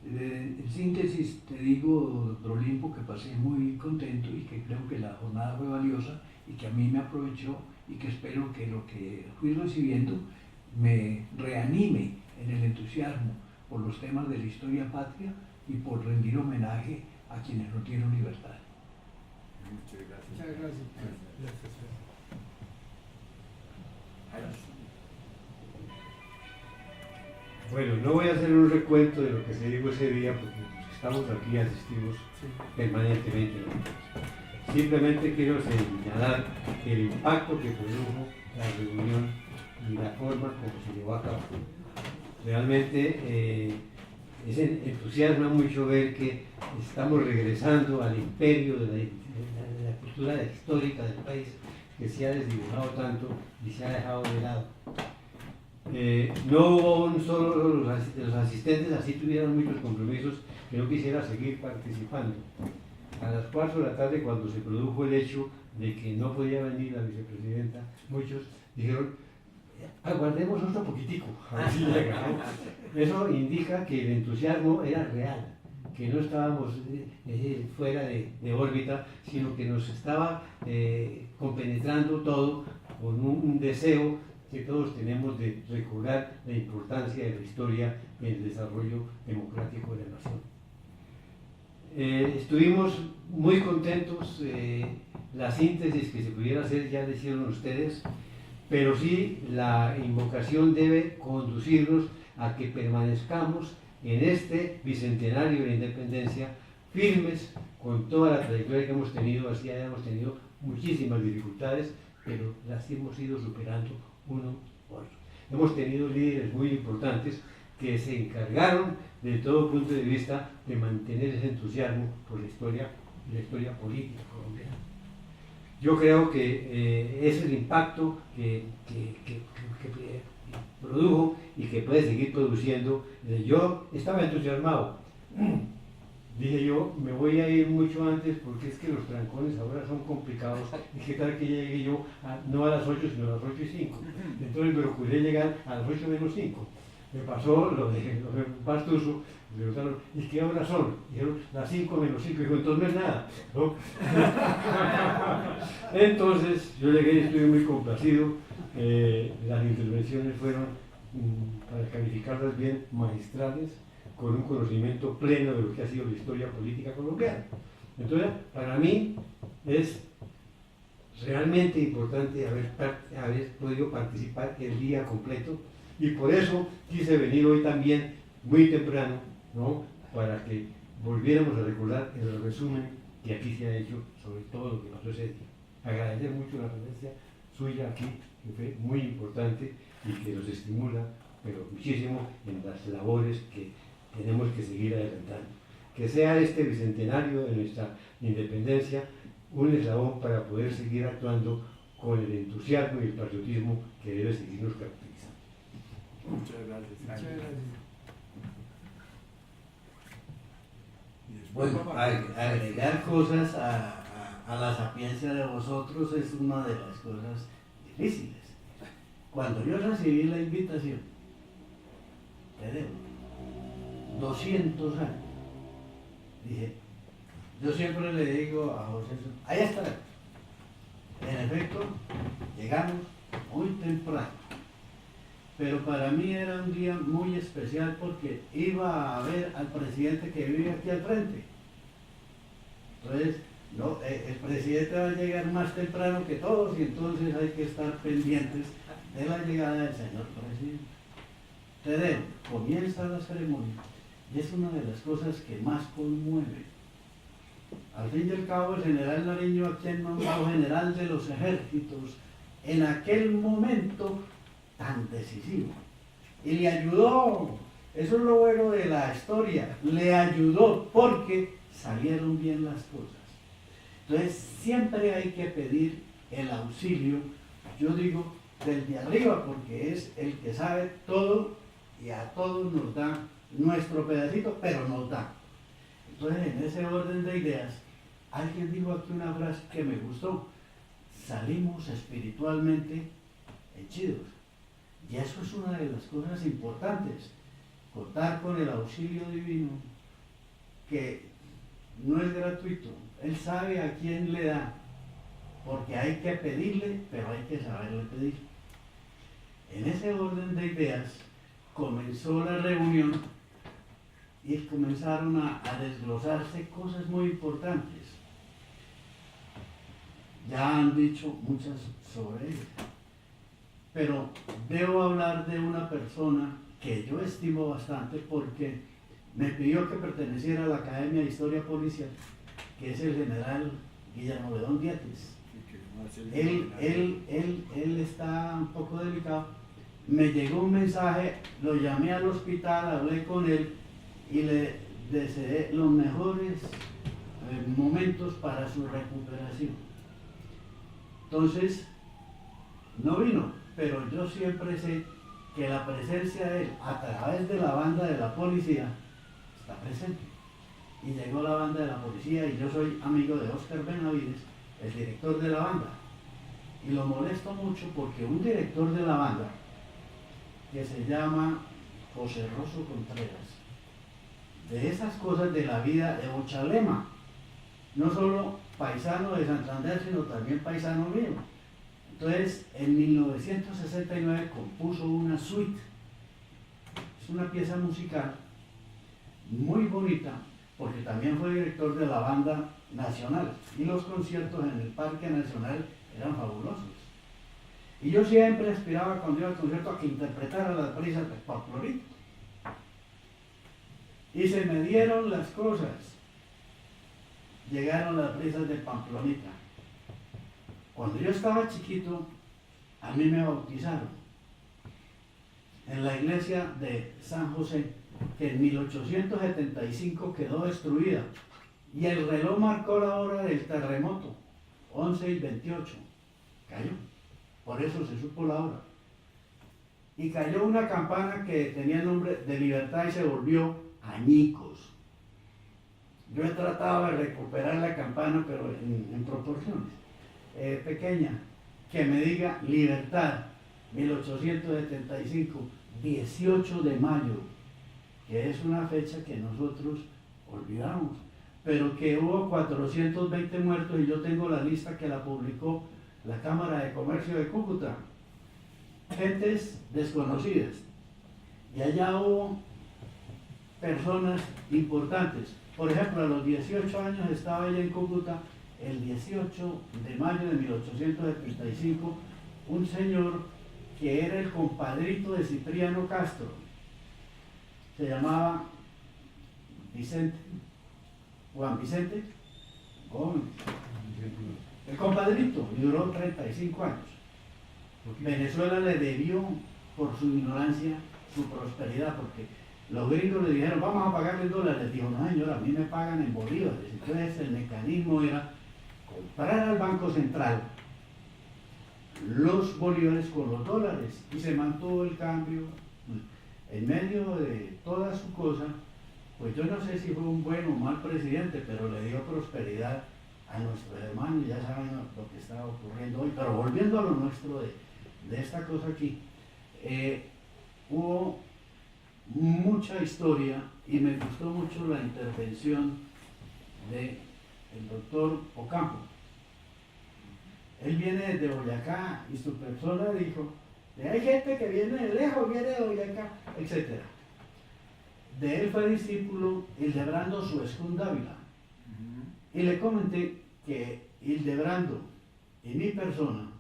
En síntesis, te digo, doctor Olimpo, que pasé muy contento y que creo que la jornada fue valiosa y que a mí me aprovechó y que espero que lo que fui recibiendo me reanime en el entusiasmo por los temas de la historia patria y por rendir homenaje a quienes no tienen libertad. Muchas gracias. Muchas gracias. Bueno, no voy a hacer un recuento de lo que se dijo ese día porque estamos aquí, asistimos permanentemente. Simplemente quiero señalar el impacto que produjo la reunión y la forma como se llevó a cabo. Realmente entusiasma mucho ver que estamos regresando al imperio de la cultura histórica del país, que se ha desdibujado tanto y se ha dejado de lado. No hubo un solo los asistentes, así tuvieron muchos compromisos, que no quisiera seguir participando. A las 4 de la tarde, cuando se produjo el hecho de que no podía venir la vicepresidenta, muchos dijeron, aguardemos otro poquitico, a ver si llega, ¿no? Eso indica que el entusiasmo era real, que no estábamos fuera de órbita, sino que nos estaba compenetrando todo con un deseo que todos tenemos de recordar la importancia de la historia en el desarrollo democrático de la nación. Estuvimos muy contentos, la síntesis que se pudiera hacer ya la hicieron ustedes, pero sí la invocación debe conducirnos a que permanezcamos en este bicentenario de la independencia firmes con toda la trayectoria que hemos tenido, así hayamos tenido muchísimas dificultades, pero las hemos ido superando uno por otro. Hemos tenido líderes muy importantes que se encargaron de todo punto de vista de mantener ese entusiasmo por la historia política colombiana. Yo creo que es el impacto que produjo y que puede seguir produciendo. Yo estaba entusiasmado. Dije yo, me voy a ir mucho antes porque es que los trancones ahora son complicados. Y qué tal que llegue yo, no a las 8, sino a las 8:05. Entonces me procuré llegar a las 8 menos 5. Me pasó lo de Pastuso, me preguntaron, ¿y qué horas son? Dijeron, las 5 menos 5. Dijo, entonces no es nada, ¿no? Entonces yo llegué y estuve muy complacido. Las intervenciones fueron, para calificarlas bien, magistrales, con un conocimiento pleno de lo que ha sido la historia política colombiana. Entonces, para mí es realmente importante haber podido participar el día completo, y por eso quise venir hoy también muy temprano, ¿no? Para que volviéramos a recordar el resumen que aquí se ha hecho sobre todo lo que pasó ese día. Agradecer mucho la presencia suya aquí, que fue muy importante y que nos estimula, pero muchísimo, en las labores que tenemos que seguir adelantando. Que sea este bicentenario de nuestra independencia un eslabón para poder seguir actuando con el entusiasmo y el patriotismo que debe seguirnos caracterizando. Muchas gracias. Muchas gracias. Y después, Bueno, agregar cosas a la sapiencia de vosotros es una de las cosas difíciles. Cuando yo recibí la invitación, te debo 200 años, dije, yo siempre le digo a José, ahí está. En efecto, llegamos muy temprano, pero para mí era un día muy especial porque iba a ver al presidente que vive aquí al frente. Entonces, no, el presidente va a llegar más temprano que todos y entonces hay que estar pendientes de la llegada del señor presidente. Te comienza la ceremonia y es una de las cosas que más conmueve. Al fin y al cabo, el general Nariño, a quien nombrado general de los ejércitos, en aquel momento tan decisivo, y le ayudó, eso es lo bueno de la historia, le ayudó porque salieron bien las cosas. Entonces, siempre hay que pedir el auxilio, yo digo, del de arriba, porque es el que sabe todo y a todos nos da nuestro pedacito, pero nos da. Entonces, en ese orden de ideas, alguien dijo aquí una frase que me gustó: salimos espiritualmente henchidos. Y eso es una de las cosas importantes, contar con el auxilio divino, que no es gratuito. Él sabe a quién le da, porque hay que pedirle, pero hay que saberle pedir. En ese orden de ideas comenzó la reunión y comenzaron a desglosarse cosas muy importantes. Ya han dicho muchas sobre ellas, pero debo hablar de una persona que yo estimo bastante porque me pidió que perteneciera a la Academia de Historia Policial, que es el general Guillermo León Dietes. Él está un poco delicado. Me llegó un mensaje, lo llamé al hospital, hablé con él y le deseé los mejores momentos para su recuperación. Entonces, no vino, pero yo siempre sé que la presencia de él a través de la banda de la policía está presente. Y llegó la banda de la policía y yo soy amigo de Óscar Benavides, el director de la banda. Y lo molesto mucho porque un director de la banda, que se llama José Rosso Contreras, de esas cosas de la vida de Ochalema, no solo paisano de Santander, sino también paisano mío. Entonces, en 1969 compuso una suite, es una pieza musical muy bonita, porque también fue director de la banda nacional y los conciertos en el Parque Nacional eran fabulosos. Y yo siempre aspiraba cuando iba al concierto a que interpretara las brisas de Pamplonita. Y se me dieron las cosas. Llegaron las brisas de Pamplonita. Cuando yo estaba chiquito, a mí me bautizaron en la iglesia de San José, que en 1875 quedó destruida. Y el reloj marcó la hora del terremoto, 11:28. Cayó. Por eso se supo la hora. Y cayó una campana que tenía el nombre de Libertad y se volvió añicos. Yo he tratado de recuperar la campana, pero en proporciones pequeñas, que me diga Libertad, 1875, 18 de mayo, que es una fecha que nosotros olvidamos, pero que hubo 420 muertos y yo tengo la lista que la publicó la Cámara de Comercio de Cúcuta. Gentes desconocidas. Y allá hubo personas importantes. Por ejemplo, a los 18 años estaba ella en Cúcuta, el 18 de mayo de 1875, un señor que era el compadrito de Cipriano Castro. Se llamaba Vicente, Juan Vicente Gómez. El compadrito, y duró 35 años. Venezuela le debió, por su ignorancia, su prosperidad, porque los gringos le dijeron, vamos a pagarle en dólares. Dijo, no señor, a mí me pagan en bolívares. Entonces el mecanismo era comprar al Banco Central los bolívares con los dólares, y se mantuvo el cambio. En medio de toda su cosa, pues yo no sé si fue un buen o mal presidente, pero le dio prosperidad a nuestros hermanos. Ya saben lo que está ocurriendo hoy. Pero volviendo a lo nuestro de esta cosa aquí, hubo mucha historia y me gustó mucho la intervención del doctor Ocampo. Él viene desde Boyacá y su persona dijo, hay gente que viene de lejos, viene de Boyacá, etc. De él fue discípulo Hildebrando Suescún Dávila. Y le comenté que Hildebrando y mi persona,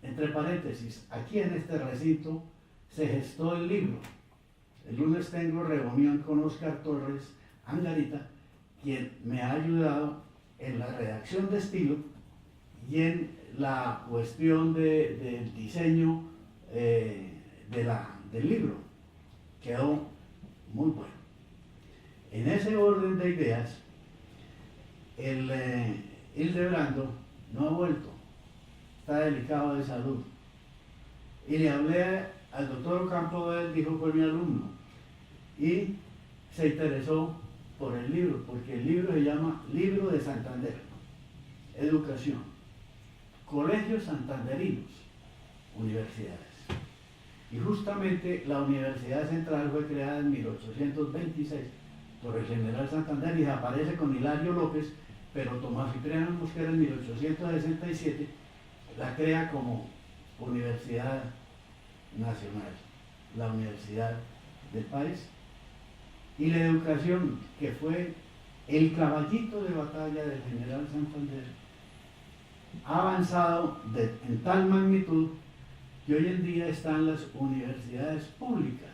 entre paréntesis, aquí en este recinto se gestó el libro. El lunes tengo reunión con Oscar Torres Angarita, quien me ha ayudado en la redacción de estilo y en la cuestión del diseño del libro. Quedó muy bueno. En ese orden de ideas, el Hildebrando no ha vuelto, está delicado de salud. Y le hablé al doctor Ocampo, él dijo, fue mi alumno, y se interesó por el libro, porque el libro se llama Libro de Santander, Educación, Colegios Santanderinos, Universidades. Y justamente la Universidad Central fue creada en 1826 por el general Santander y aparece con Hilario López, pero Tomás Cipriano Mosquera en 1867 la crea como Universidad Nacional, la universidad del país. Y la educación, que fue el caballito de batalla del general Santander, ha avanzado en tal magnitud que hoy en día están las universidades públicas,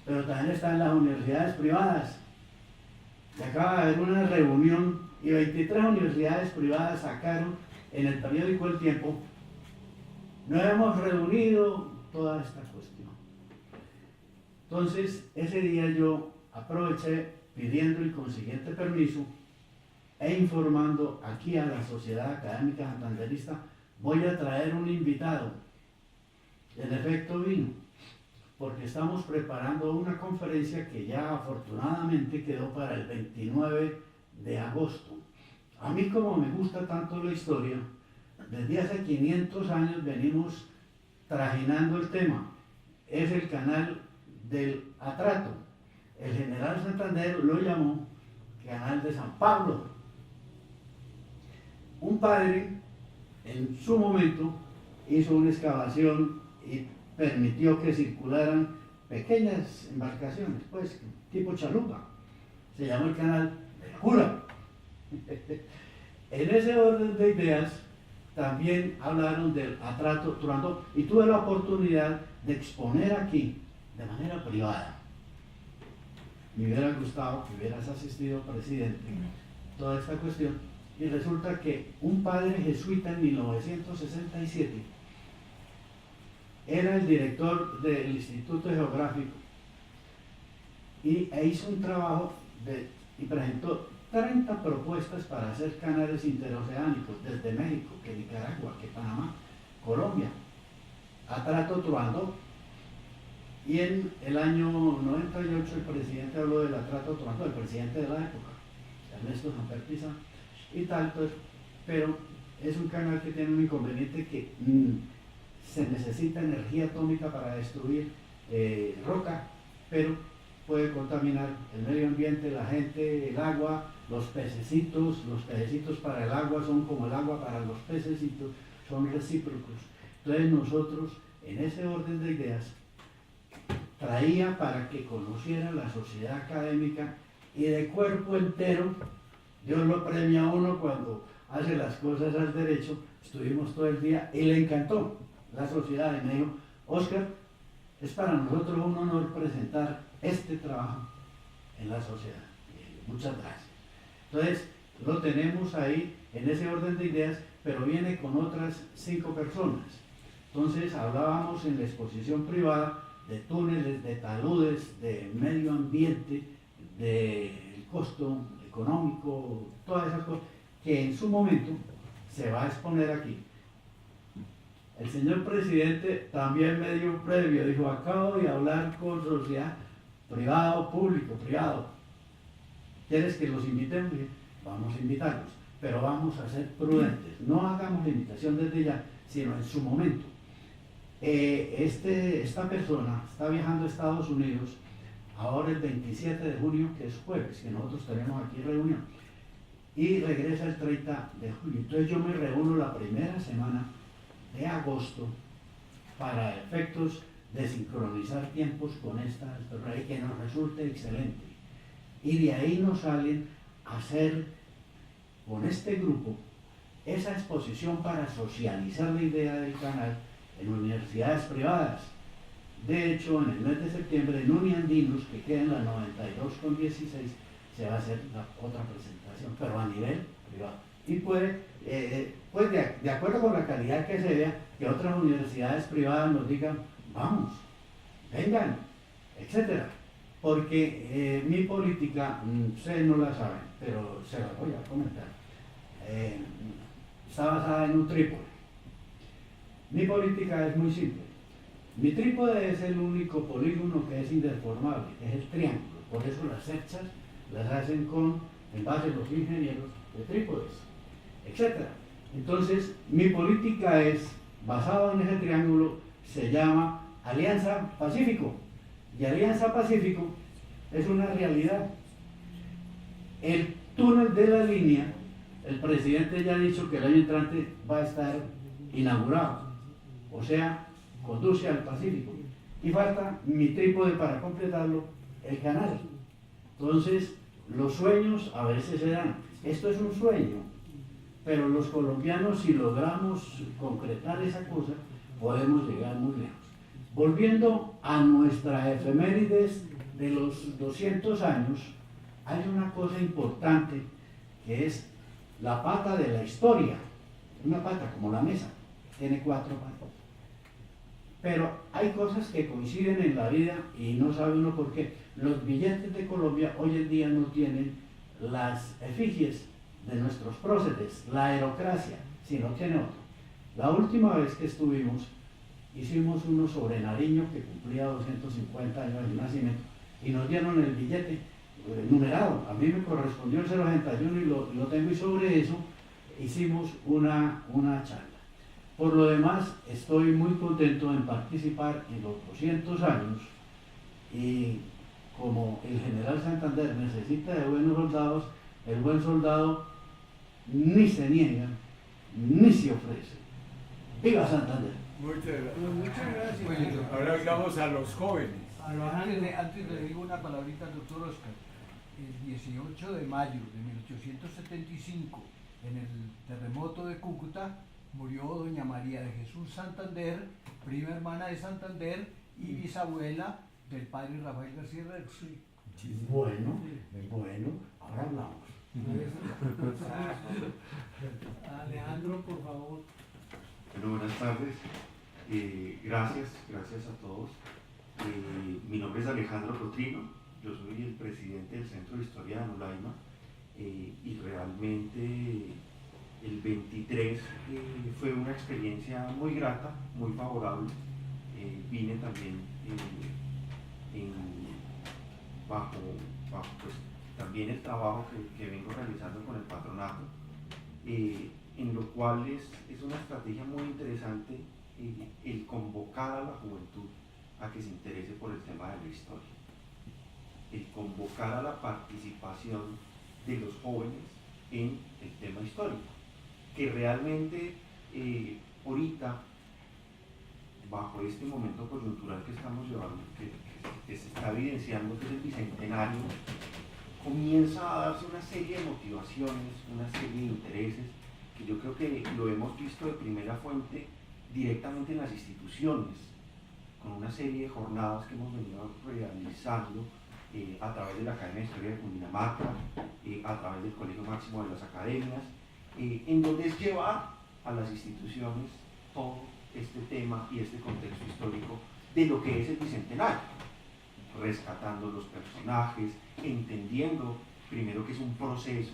pero también están las universidades privadas. Se acaba de haber una reunión y 23 universidades privadas sacaron en el periódico El Tiempo: no hemos reunido toda esta cuestión. Entonces, ese día yo aproveché pidiendo el consiguiente permiso e informando aquí a la Sociedad Académica Santanderista, voy a traer un invitado. En efecto vino, porque estamos preparando una conferencia que ya afortunadamente quedó para el 29 de agosto. A mí, como me gusta tanto la historia, desde hace 500 años venimos trajinando el tema. Es el canal del atrato. El general Santander lo llamó Canal de San Pablo. Un padre en su momento hizo una excavación y permitió que circularan pequeñas embarcaciones, pues tipo chalupa, se llamó el canal del cura. En ese orden de ideas también hablaron del atrato Turandot y tuve la oportunidad de exponer aquí de manera privada. Me hubiera gustado que hubieras asistido, presidente, toda esta cuestión, y resulta que un padre jesuita en 1967 era el director del Instituto Geográfico e hizo un trabajo y presentó 30 propuestas para hacer canales interoceánicos desde México, que Nicaragua, que Panamá, Colombia, atrato Turandot. Y en el año 98 el presidente habló del atrato Turandot, el presidente de la época, Ernesto Samper Pizarro, y tal, pues, pero es un canal que tiene un inconveniente que se necesita energía atómica para destruir roca, pero puede contaminar el medio ambiente, la gente, el agua, los pececitos para el agua son como el agua para los pececitos, son recíprocos. Entonces nosotros, en ese orden de ideas, traía para que conociera la sociedad académica y de cuerpo entero, Dios lo premia a uno cuando hace las cosas al derecho. Estuvimos todo el día y le encantó la sociedad y me dijo, Óscar, es para nosotros un honor presentar este trabajo en la sociedad. Muchas gracias. Entonces, lo tenemos ahí en ese orden de ideas, pero viene con otras 5 personas. Entonces, hablábamos en la exposición privada de túneles, de taludes, de medio ambiente, del costo económico, todas esas cosas, que en su momento se va a exponer aquí. El señor presidente también me dio un previo, dijo, acabo de hablar con sociedad privado, público, privado. ¿Quieres que los invitemos? Vamos a invitarlos, pero vamos a ser prudentes. No hagamos la invitación desde ya, sino en su momento. Esta persona está viajando a Estados Unidos ahora el 27 de junio, que es jueves, que nosotros tenemos aquí reunión, y regresa el 30 de julio. Entonces yo me reúno la primera semana de agosto para efectos de sincronizar tiempos con esta y que nos resulte excelente. Y de ahí nos salen a hacer con este grupo esa exposición para socializar la idea del canal en universidades privadas. De hecho, en el mes de septiembre, en Uniandinos, que queda en la 92 con 16, se va a hacer otra presentación, pero a nivel privado. Y puede, pues de acuerdo con la calidad que se vea, que otras universidades privadas nos digan, vamos, vengan, etcétera. Porque mi política, ustedes no la saben, pero se la voy a comentar, está basada en un trípode. Mi política es muy simple. Mi trípode es el único polígono que es indeformable, es el triángulo. Por eso las fechas las hacen en base a los ingenieros de trípodes, etc. Entonces, mi política es, basada en ese triángulo, se llama Alianza Pacífico. Y Alianza Pacífico es una realidad. El túnel de la línea, el presidente ya ha dicho que el año entrante va a estar inaugurado. O sea, conduce al Pacífico. Y falta mi trípode para completarlo, el canal. Entonces, los sueños a veces se dan. Esto es un sueño, pero los colombianos, si logramos concretar esa cosa, podemos llegar muy lejos. Volviendo a nuestra efemérides de los 200 años, hay una cosa importante que es la pata de la historia. Una pata como la mesa, tiene 4 patas. Pero hay cosas que coinciden en la vida y no sabe uno por qué. Los billetes de Colombia hoy en día no tienen las efigies de nuestros próceres, la aerocracia, sino tiene otro. La última vez que estuvimos, hicimos uno sobre Nariño que cumplía 250 años de nacimiento y nos dieron el billete numerado. A mí me correspondió el 081 y lo tengo, y sobre eso hicimos una charla. Por lo demás, estoy muy contento en participar en los 200 años y como el general Santander necesita de buenos soldados, el buen soldado ni se niega, ni se ofrece. ¡Viva Santander! Muchas gracias. Muchas gracias. Ahora oigamos a los jóvenes. Alejandro. Antes le digo una palabrita al doctor Óscar. el 18 de mayo de 1875, en el terremoto de Cúcuta, murió doña María de Jesús Santander, prima hermana de Santander y bisabuela del padre Rafael García Herrero. Bueno, ahora hablamos. Alejandro, por favor. Bueno, buenas tardes. Gracias a todos. Mi nombre es Alejandro Cotrino, yo soy el presidente del Centro de Historia de Anolaima y realmente el 23 fue una experiencia muy grata, muy favorable. Vine también bajo pues, también el trabajo que vengo realizando con el patronato, en lo cual es una estrategia muy interesante el convocar a la juventud a que se interese por el tema de la historia, el convocar a la participación de los jóvenes en el tema histórico, que realmente ahorita, bajo este momento coyuntural que estamos llevando, que se está evidenciando, que es el bicentenario, comienza a darse una serie de motivaciones, una serie de intereses, que yo creo que lo hemos visto de primera fuente directamente en las instituciones, con una serie de jornadas que hemos venido realizando a través de la Academia de Historia de Cundinamarca, a través del Colegio Máximo de las Academias, en donde es llevar a las instituciones todo este tema y este contexto histórico de lo que es el bicentenario, rescatando los personajes, entendiendo primero que es un proceso,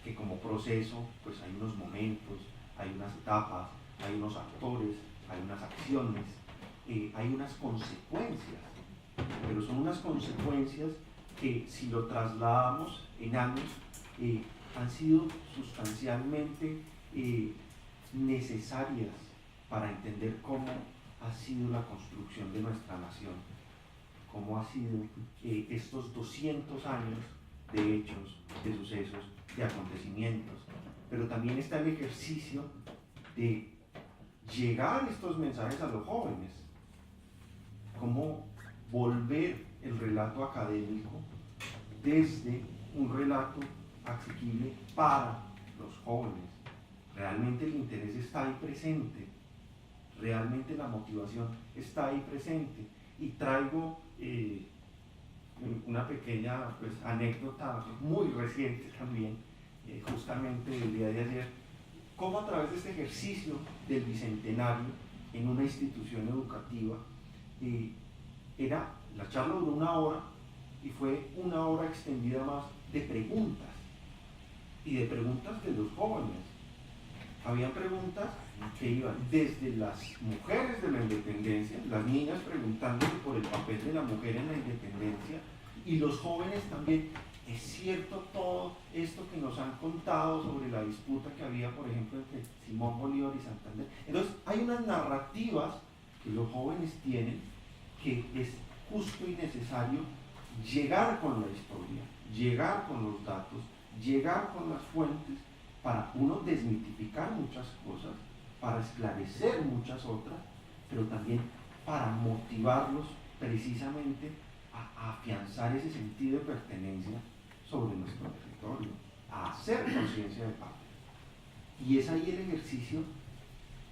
que como proceso pues hay unos momentos, hay unas etapas, hay unos actores, hay unas acciones, hay unas consecuencias, pero son unas consecuencias que si lo trasladamos en años han sido sustancialmente necesarias para entender cómo ha sido la construcción de nuestra nación, cómo ha sido estos 200 años de hechos, de sucesos, de acontecimientos, pero también está el ejercicio de llegar estos mensajes a los jóvenes, cómo volver el relato académico desde un relato asequible para los jóvenes. Realmente el interés está ahí presente, realmente la motivación está ahí presente, y traigo una pequeña pues, anécdota muy reciente también, justamente el día de ayer, cómo a través de este ejercicio del bicentenario en una institución educativa, la charla duró 1 hora y fue 1 hora extendida más de preguntas, y de preguntas de los jóvenes. Habían preguntas que iban desde las mujeres de la independencia, las niñas preguntándose por el papel de la mujer en la independencia, y los jóvenes también. ¿Es cierto todo esto que nos han contado sobre la disputa que había, por ejemplo, entre Simón Bolívar y Santander? Entonces, hay unas narrativas que los jóvenes tienen que es justo y necesario llegar con la historia, llegar con los datos, llegar con las fuentes, para uno desmitificar muchas cosas, para esclarecer muchas otras, pero también para motivarlos precisamente a afianzar ese sentido de pertenencia sobre nuestro territorio, a hacer conciencia de patria. Y es ahí el ejercicio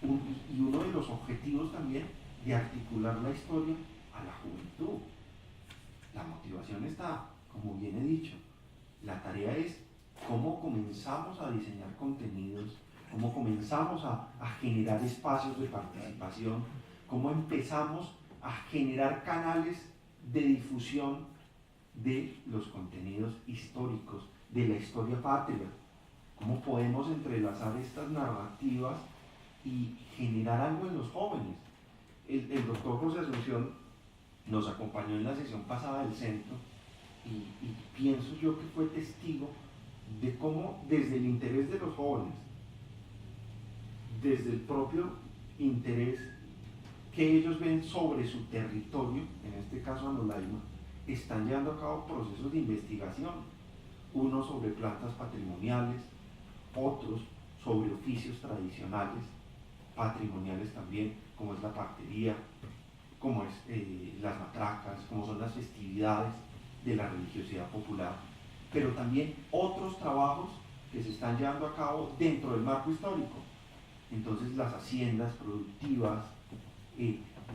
y uno de los objetivos también de articular la historia a la juventud. La motivación está, como bien he dicho, la tarea es cómo comenzamos a diseñar contenidos, cómo comenzamos a generar espacios de participación, cómo empezamos a generar canales de difusión de los contenidos históricos, de la historia patria, cómo podemos entrelazar estas narrativas y generar algo en los jóvenes. El doctor José Asunción nos acompañó en la sesión pasada del centro y pienso yo que fue testigo de cómo desde el interés de los jóvenes, desde el propio interés que ellos ven sobre su territorio, en este caso Anolaima, están llevando a cabo procesos de investigación, unos sobre plantas patrimoniales, otros sobre oficios tradicionales, patrimoniales también, como es la partería, como es las matracas, como son las festividades de la religiosidad popular, pero también otros trabajos que se están llevando a cabo dentro del marco histórico. Entonces las haciendas productivas,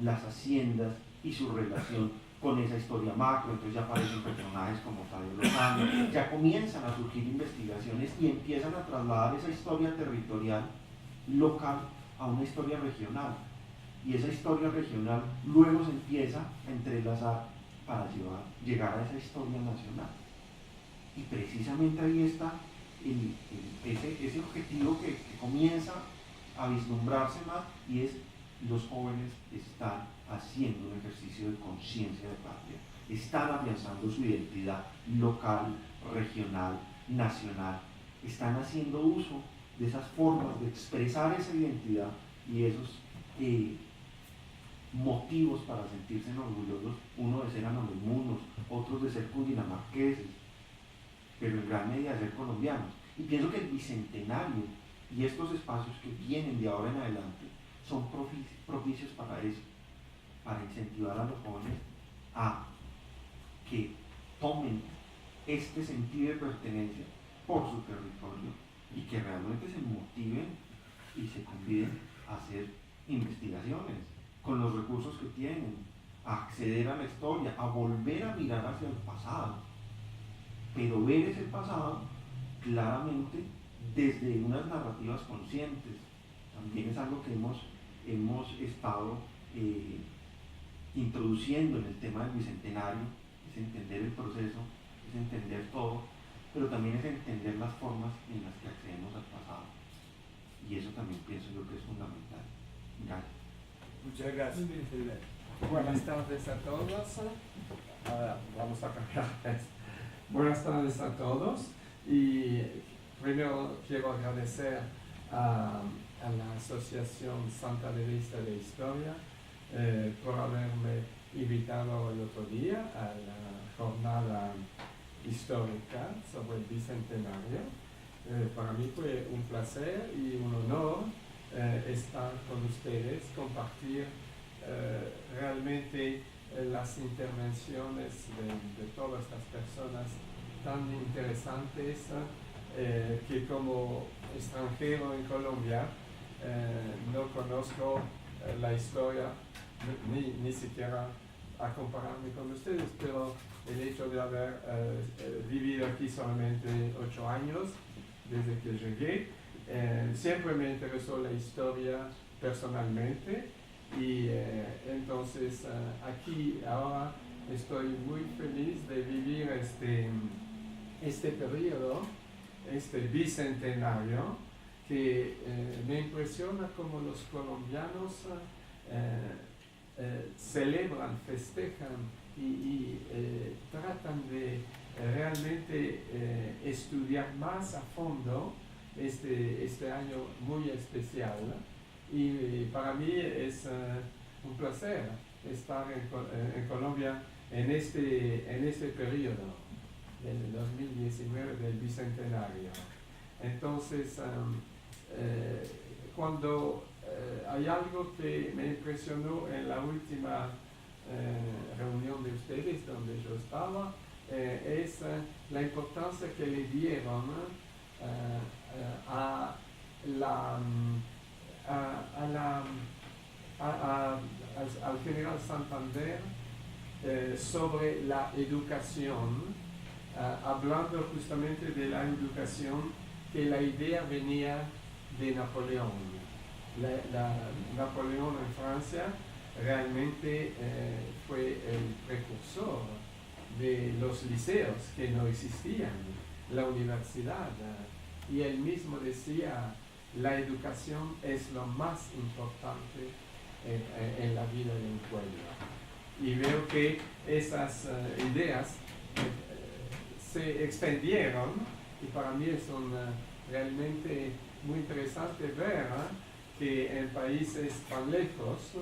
las haciendas y su relación con esa historia macro, entonces ya aparecen personajes como Tadeo Lozano, ya comienzan a surgir investigaciones y empiezan a trasladar esa historia territorial local a una historia regional. Y esa historia regional luego se empieza a entrelazar para llegar a esa historia nacional. Y precisamente ahí está ese objetivo que comienza a vislumbrarse más, y es: los jóvenes están haciendo un ejercicio de conciencia de patria, están afianzando su identidad local, regional, nacional, están haciendo uso de esas formas de expresar esa identidad y esos motivos para sentirse orgullosos, uno de ser anolemunos, otros de ser cundinamarqueses, pero en gran medida de ser colombianos. Y pienso que el bicentenario y estos espacios que vienen de ahora en adelante son propicios para eso, para incentivar a los jóvenes a que tomen este sentido de pertenencia por su territorio y que realmente se motiven y se conviden a hacer investigaciones con los recursos que tienen, a acceder a la historia, a volver a mirar hacia el pasado, pero ver ese pasado claramente desde unas narrativas conscientes. También es algo que hemos estado introduciendo en el tema del bicentenario, es entender el proceso, es entender todo, pero también es entender las formas en las que accedemos al pasado. Y eso también pienso yo que es fundamental. Gracias. Muchas gracias. Buenas tardes a todos. Ahora vamos a cambiar. Buenas tardes a todos. Y primero quiero agradecer a la Asociación Santanderista de Historia por haberme invitado el otro día a la jornada histórica sobre el bicentenario. Para mí fue un placer y un honor estar con ustedes, compartir realmente las intervenciones de todas las personas tan interesantes que como extranjero en Colombia no conozco la historia, ni siquiera a compararme con ustedes, pero el hecho de haber vivido aquí solamente 8 años desde que llegué, siempre me interesó la historia personalmente, y entonces aquí ahora estoy muy feliz de vivir este periodo, este bicentenario, que me impresiona como los colombianos celebran, festejan y tratan de realmente estudiar más a fondo este año muy especial. Y para mí es un placer estar en Colombia en este periodo del 2019 del bicentenario. Entonces, cuando hay algo que me impresionó en la última reunión de ustedes donde yo estaba, es la importancia que le dieron al general Santander sobre la educación, hablando justamente de la educación, que la idea venía de Napoleón. Napoleón en Francia realmente fue el precursor de los liceos que no existían, la universidad, y él mismo decía: la educación es lo más importante en la vida de un pueblo. Y veo que esas ideas se extendieron, y para mí es realmente muy interesante ver que en países tan lejos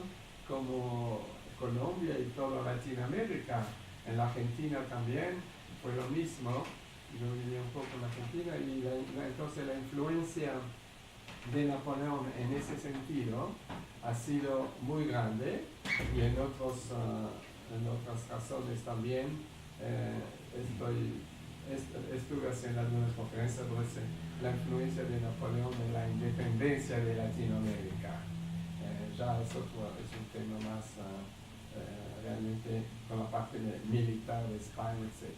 como Colombia y toda Latinoamérica, en la Argentina también fue lo mismo. Yo viví un poco en Argentina, y entonces la influencia de Napoleón en ese sentido ha sido muy grande, y en otras razones también estoy estuve haciendo algunas conferencias sobre la influencia de Napoleón en la independencia de Latinoamérica. Ya eso es un tema más realmente con la parte militar de España, etc.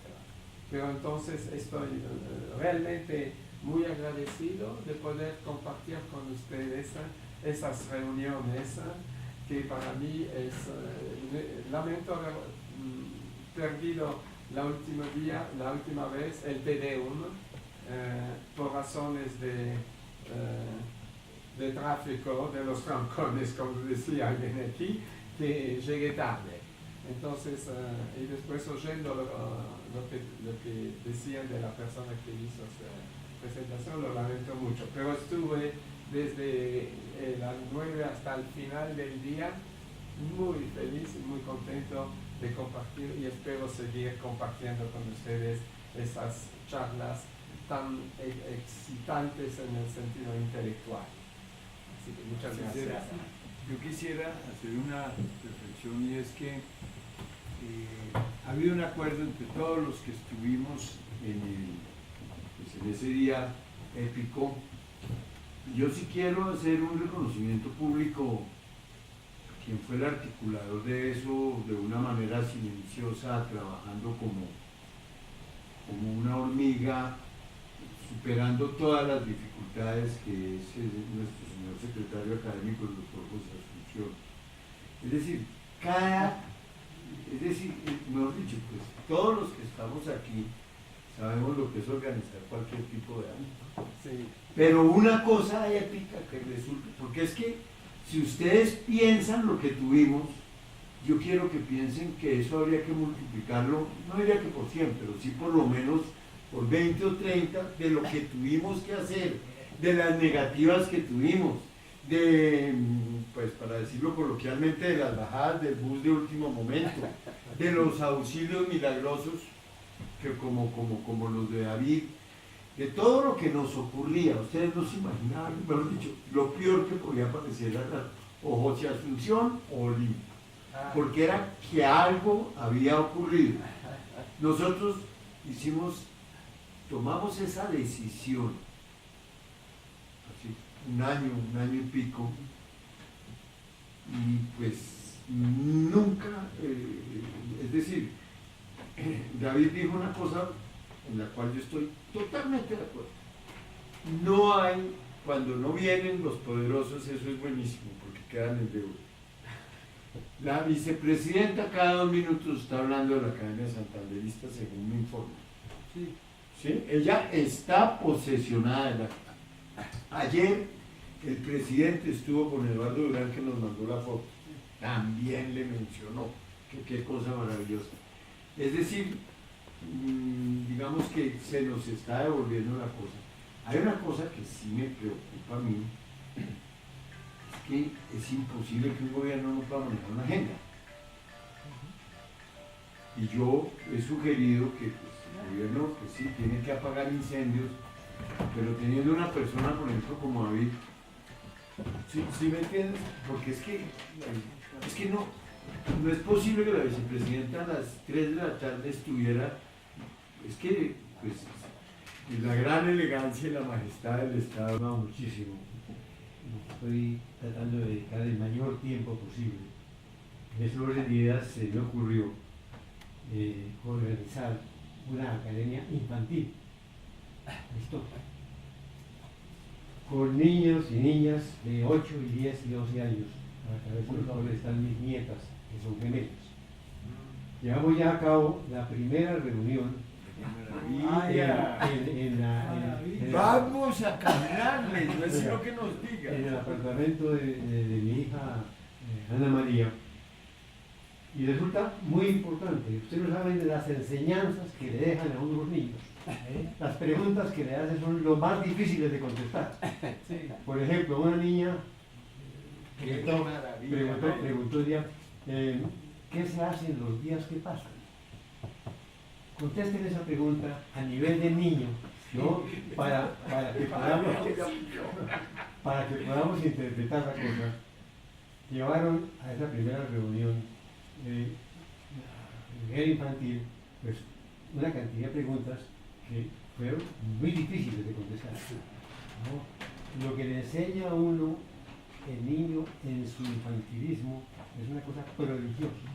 Pero entonces estoy realmente muy agradecido de poder compartir con ustedes esas reuniones que para mí es, lamento haber perdido la última vez el Tedeum por razones de tráfico de los trancones, como decía alguien aquí, que llegué tarde. Entonces, y después oyendo lo que decían de la persona que hizo esa presentación, lo lamento mucho. Pero estuve desde las 9 hasta el final del día muy feliz y muy contento de compartir, y espero seguir compartiendo con ustedes esas charlas tan excitantes en el sentido intelectual. Así que muchas gracias. Yo quisiera hacer una reflexión, y es que ha habido un acuerdo entre todos los que estuvimos en ese día épico. Yo sí quiero hacer un reconocimiento público a quien fue el articulador de eso de una manera silenciosa, trabajando como una hormiga, superando todas las dificultades, que es nuestro señor secretario académico, el doctor José Asunción. Es decir, mejor dicho, pues todos los que estamos aquí sabemos lo que es organizar cualquier tipo de acto. Sí. Pero una cosa épica que resulta, porque es que si ustedes piensan lo que tuvimos, yo quiero que piensen que eso habría que multiplicarlo, no diría que por 100, pero sí por lo menos por 20 o 30 de lo que tuvimos que hacer, de las negativas que tuvimos, de, pues para decirlo coloquialmente, de las bajadas del bus de último momento, de los auxilios milagrosos, que como los de David, de todo lo que nos ocurría. Ustedes no se imaginaban, mejor dicho, lo peor que podía parecer era o José Asunción o Olimpo, porque era que algo había ocurrido. Nosotros tomamos esa decisión, así, un año y pico, y pues nunca, es decir, David dijo una cosa en la cual yo estoy totalmente de acuerdo. No hay, cuando no vienen los poderosos, eso es buenísimo, porque quedan en deuda. La vicepresidenta cada 2 minutos está hablando de la Academia Santanderista, según me informe. ¿Sí? Ella está posesionada de la... Ayer el presidente estuvo con Eduardo Durán, que nos mandó la foto. También le mencionó, que qué cosa maravillosa. Es decir, digamos que se nos está devolviendo la cosa. Hay una cosa que sí me preocupa a mí, es que es imposible que un gobierno no pueda manejar una agenda. Y yo he sugerido que pues, el gobierno que sí tiene que apagar incendios, pero teniendo una persona, por ejemplo, como David, ¿sí me entiendes? Porque es que no es posible que la vicepresidenta a las 3 de la tarde estuviera, es que pues la gran elegancia y la majestad del Estado. No, muchísimo. Estoy tratando de dedicar el mayor tiempo posible. En ese orden de ideas se me ocurrió organizar una academia infantil, ¿listo? Con niños y niñas de 8 y 10 y 12 años, a través de los cuales están mis nietas, que son gemelas. Llevamos ya a cabo la primera reunión Vamos a caminarles, no es lo que nos diga. En el apartamento de mi hija Ana María. Y resulta muy importante, ustedes no saben de las enseñanzas que le dejan a uno los niños. Las preguntas que le hacen son lo más difíciles de contestar. Por ejemplo, una niña preguntó un día, ¿qué se hace en los días que pasan? Contesten esa pregunta a nivel de niño, ¿no? Para que podamos interpretar la cosa. Llevaron a esa primera reunión de infantil pues, una cantidad de preguntas que pero muy difíciles de contestar, ¿no? Lo que le enseña a uno el niño en su infantilismo es una cosa prodigiosa,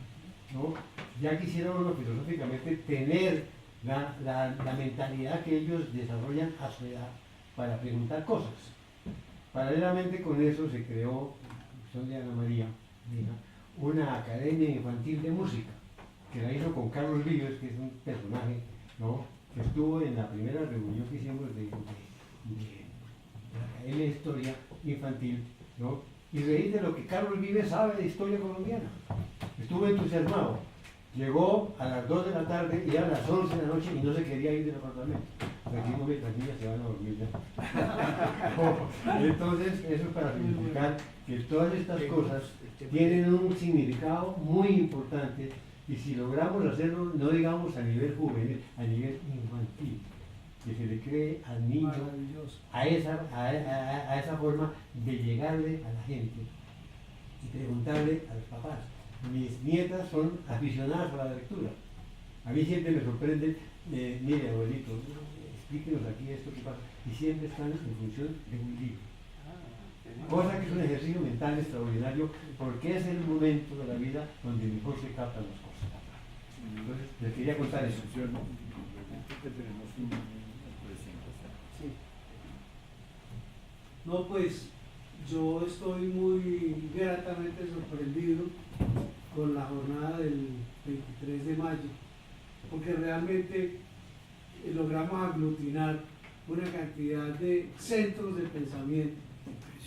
¿no? Ya quisiera uno filosóficamente tener la mentalidad que ellos desarrollan a su edad para preguntar cosas. Paralelamente con eso se creó, son de Ana María, mira, una academia infantil de música, que la hizo con Carlos Vives, que es un personaje, ¿no?, que estuvo en la primera reunión que hicimos de la Academia de Historia Infantil, ¿no? Y reír de lo que Carlos Vives sabe de historia colombiana. Estuvo entusiasmado. Llegó a las 2 de la tarde y a las 11 de la noche y no se quería ir del apartamento. Aquí mientras niñas se van a dormir ya. Entonces, eso es para significar que todas estas cosas tienen un significado muy importante, y si logramos hacerlo, no digamos a nivel juvenil, a nivel infantil, que se le cree al niño a esa forma de llegarle a la gente y preguntarle a los papás. Mis nietas son aficionadas a la lectura. A mí siempre me sorprende, mire abuelito, explíquenos aquí esto que pasa, y siempre están en función de un libro. Cosa que es un ejercicio mental extraordinario, porque es el momento de la vida donde mejor se captan las cosas. Entonces, les quería contar eso. Sí. No, pues yo estoy muy gratamente sorprendido con la jornada del 23 de mayo, porque realmente logramos aglutinar una cantidad de centros de pensamiento,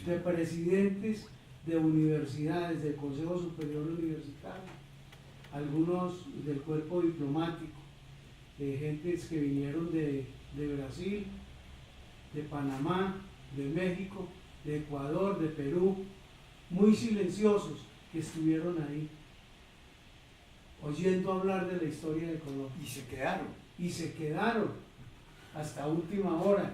de presidentes de universidades, del Consejo Superior Universitario, algunos del cuerpo diplomático, gentes que vinieron de Brasil, de Panamá, de México, de Ecuador, de Perú, muy silenciosos, que estuvieron ahí, oyendo hablar de la historia de Colombia. Y se quedaron hasta última hora.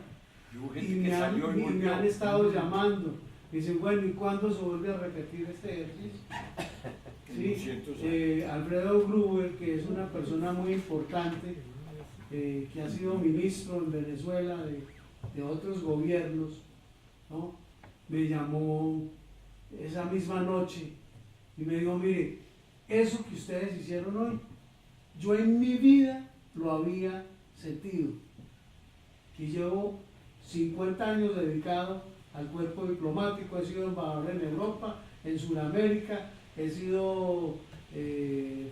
Y me han estado llamando. Dicen, bueno, ¿y cuándo se vuelve a repetir este ejercicio? Sí, Alfredo Gruber, que es una persona muy importante, que ha sido ministro en Venezuela de otros gobiernos, ¿no?, me llamó esa misma noche y me dijo, mire, eso que ustedes hicieron hoy, yo en mi vida lo había sentido, que llevo 50 años dedicado al cuerpo diplomático, he sido embajador en Europa, en Sudamérica, he sido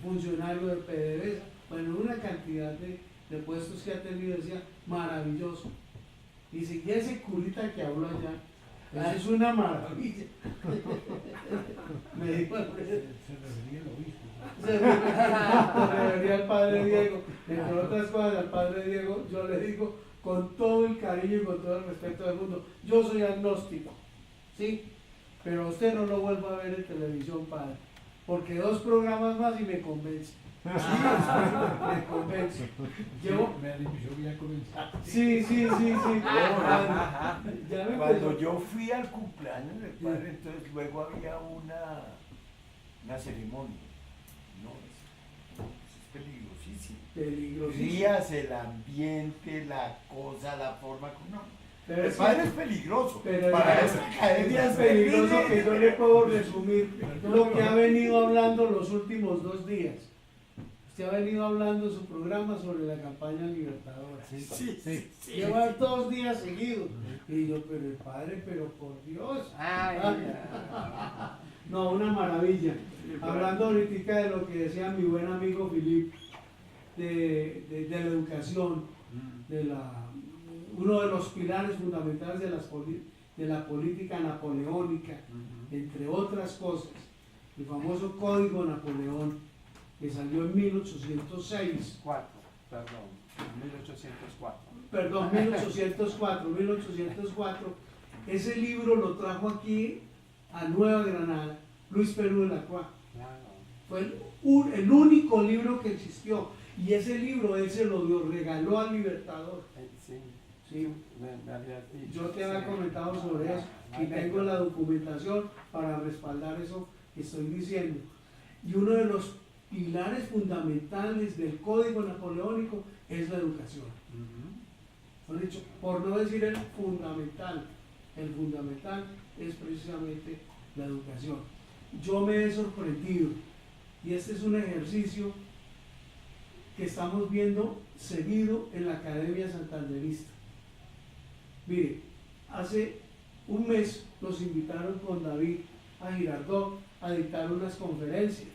funcionario de PDVSA, bueno, una cantidad de puestos que ha tenido, decía, maravilloso. Dice, y ese curita que habló allá, eso es una maravilla. Me dijo, se refería al obispo. Se refería al padre Diego. Entre otras cosas, al padre Diego, yo le digo con todo el cariño y con todo el respeto del mundo, yo soy agnóstico, ¿sí? Pero usted no lo vuelva a ver en televisión, padre, porque 2 programas más y me convence. Sí, me convence. Me han dicho, yo voy a comenzar. Sí. Cuando yo fui al cumpleaños del padre, entonces luego había una ceremonia. No, es peligrosísimo. Rías, el ambiente, la cosa, la forma. No. Pero el padre es peligroso. Pero para esa academia es peligroso que yo le puedo resumir lo que ha venido hablando los últimos 2 días. Usted ha venido hablando en su programa sobre la campaña libertadora. Sí. Lleva 2 días seguidos. Y yo, pero el padre, pero por Dios. No, una maravilla. Hablando ahorita de lo que decía mi buen amigo Filip, de la educación, uno de los pilares fundamentales de la política napoleónica, entre otras cosas, el famoso Código Napoleón, que salió en 1806. 1804. Ese libro lo trajo aquí a Nueva Granada Luis Perú de la Croix. Fue el único libro que existió, y ese libro él se lo regaló al Libertador. Sí. Yo te había comentado sobre eso y tengo la documentación para respaldar eso que estoy diciendo. Y uno de los pilares fundamentales del Código Napoleónico es la educación. hecho, por no decir el fundamental es precisamente la educación. Yo me he sorprendido, y este es un ejercicio que estamos viendo seguido en la Academia Santanderista. Mire, hace un mes nos invitaron con David a Girardot a dictar unas conferencias.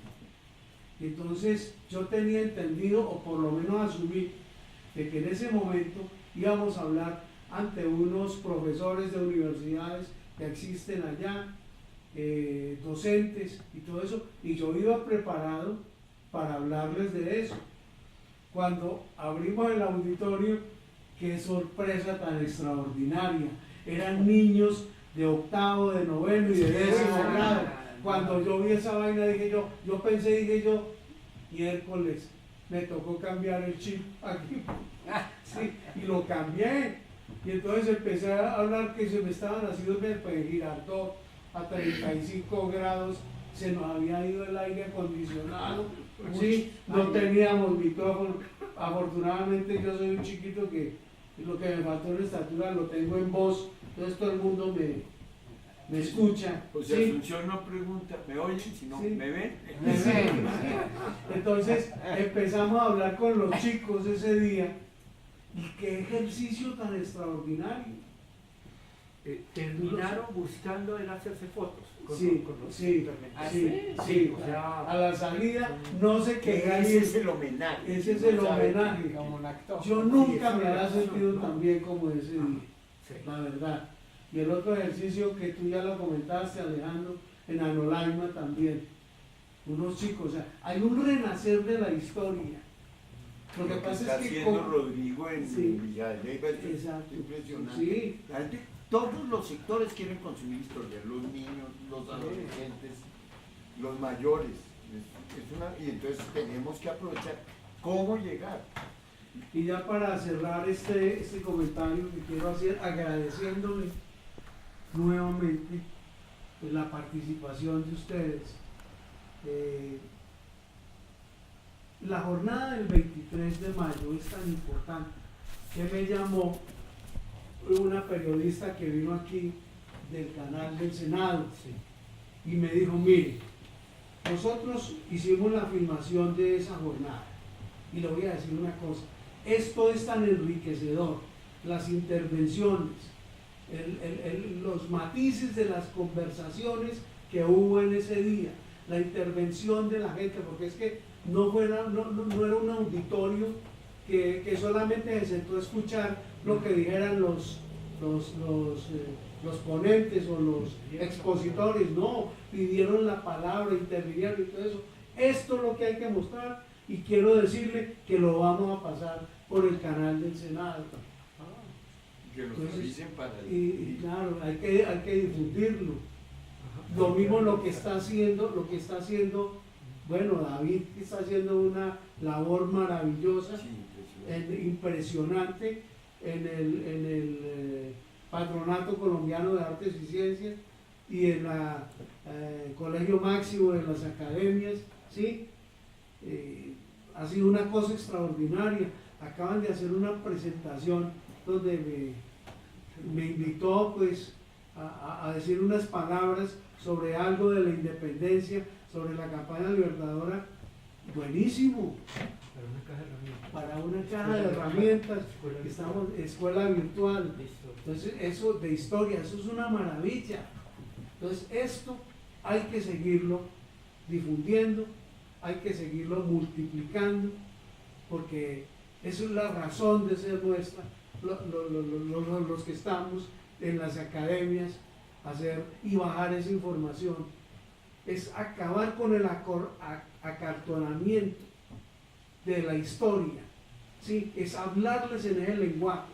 Entonces yo tenía entendido, o por lo menos asumí, de que en ese momento íbamos a hablar ante unos profesores de universidades que existen allá, docentes y todo eso, y yo iba preparado para hablarles de eso. Cuando abrimos el auditorio, qué sorpresa tan extraordinaria, eran niños de octavo, de noveno y de décimo grado. Cuando yo vi esa vaina, dije yo, miércoles, me tocó cambiar el chip aquí, sí, y lo cambié. Y entonces empecé a hablar que se me estaban haciendo en Girardot a 35 grados, se nos había ido el aire acondicionado, sí, no teníamos micrófono. Afortunadamente yo soy un chiquito que lo que me faltó en estatura lo tengo en voz, entonces todo el mundo me escucha. O sea, ¿sí? Asunción no pregunta, ¿me oyen? Sino, Sí. ¿me ven? Sí. Entonces empezamos a hablar con los chicos ese día, y qué ejercicio tan extraordinario. Terminaron buscando el hacerse fotos con, Sí, con los sí, interventores. sí. O sea, A la salida no se quejan. Ese es el homenaje. Ese es el No sabe homenaje. Como un actor. Yo nunca me había sentido tan bien como ese día, sí. la verdad. Y el otro ejercicio que tú ya lo comentaste, Alejandro, en Anolaima también. Unos chicos, o sea, hay un renacer de la historia. Lo que pasa está es que haciendo Rodrigo en Sí. Villalba es Exacto. impresionante. Sí. La gente, todos los sectores quieren consumir historia, los niños, los adolescentes, los mayores. Y entonces tenemos que aprovechar cómo llegar. Y ya para cerrar este comentario que quiero hacer, agradeciéndole nuevamente pues, la participación de ustedes. La jornada del 23 de mayo es tan importante que me llamó una periodista que vino aquí del canal del Senado y me dijo, mire, nosotros hicimos la filmación de esa jornada y le voy a decir una cosa, esto es tan enriquecedor, las intervenciones, los matices de las conversaciones que hubo en ese día, la intervención de la gente, porque es que no era un auditorio que solamente se sentó a escuchar lo que dijeran los ponentes o los expositores, no, pidieron la palabra, intervinieron y todo eso. Esto es lo que hay que mostrar y quiero decirle que lo vamos a pasar por el canal del Senado. Que nos Entonces, avisen para y claro, hay que difundirlo. Lo mismo lo que está haciendo, bueno, David que está haciendo una labor maravillosa, Sí, impresionante. impresionante en el Patronato Colombiano de Artes y Ciencias y en el Colegio Máximo de las Academias, ¿sí? Ha sido una cosa extraordinaria. Acaban de hacer una presentación donde me invitó pues a decir unas palabras sobre algo de la independencia, sobre la campaña libertadora, buenísimo, para una caja de herramientas, escuela virtual, entonces eso de historia, eso es una maravilla. Entonces esto hay que seguirlo difundiendo, hay que seguirlo multiplicando, porque eso es la razón de ser nuestra, los que estamos en las academias, hacer y bajar esa información, es acabar con el acartonamiento de la historia, ¿sí? Es hablarles en ese lenguaje.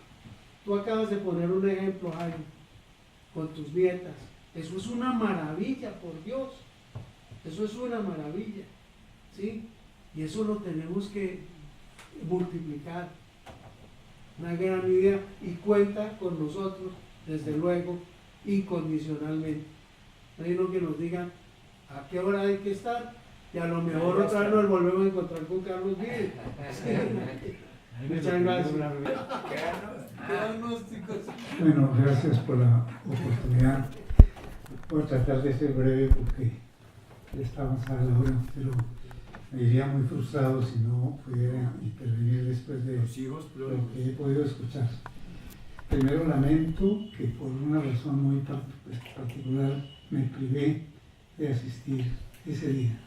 Tú acabas de poner un ejemplo, Jaime, con tus nietas. Eso es una maravilla, por Dios. Eso es una maravilla, ¿sí? Y eso lo tenemos que multiplicar. Una gran idea y cuenta con nosotros, desde luego, incondicionalmente. No hay uno que nos digan a qué hora hay que estar y a lo mejor otra vez nos volvemos a encontrar con Carlos Díez. Muchas gracias. Bueno, gracias por la oportunidad. Voy a tratar de ser breve porque ya está avanzada la hora, pero me iría muy frustrado si no pudiera intervenir después de Los hijos, pero lo que he podido escuchar. Primero lamento que por una razón muy particular me privé de asistir ese día.